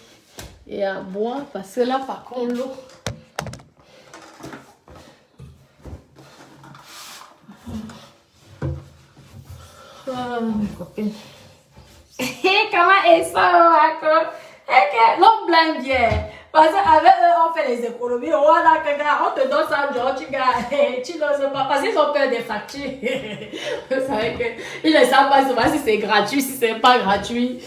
Et à boire, parce que là, par contre, l'eau. Oh, mes copines. Comment est ça, encore? L'homme blanc bien. Parce qu'avec eux, on fait les économies. Voilà, on te donne ça, genre, tu n'oses pas. Parce qu'ils ont peur des factures. Vous savez qu'ils ne savent pas souvent si c'est gratuit, si c'est pas gratuit.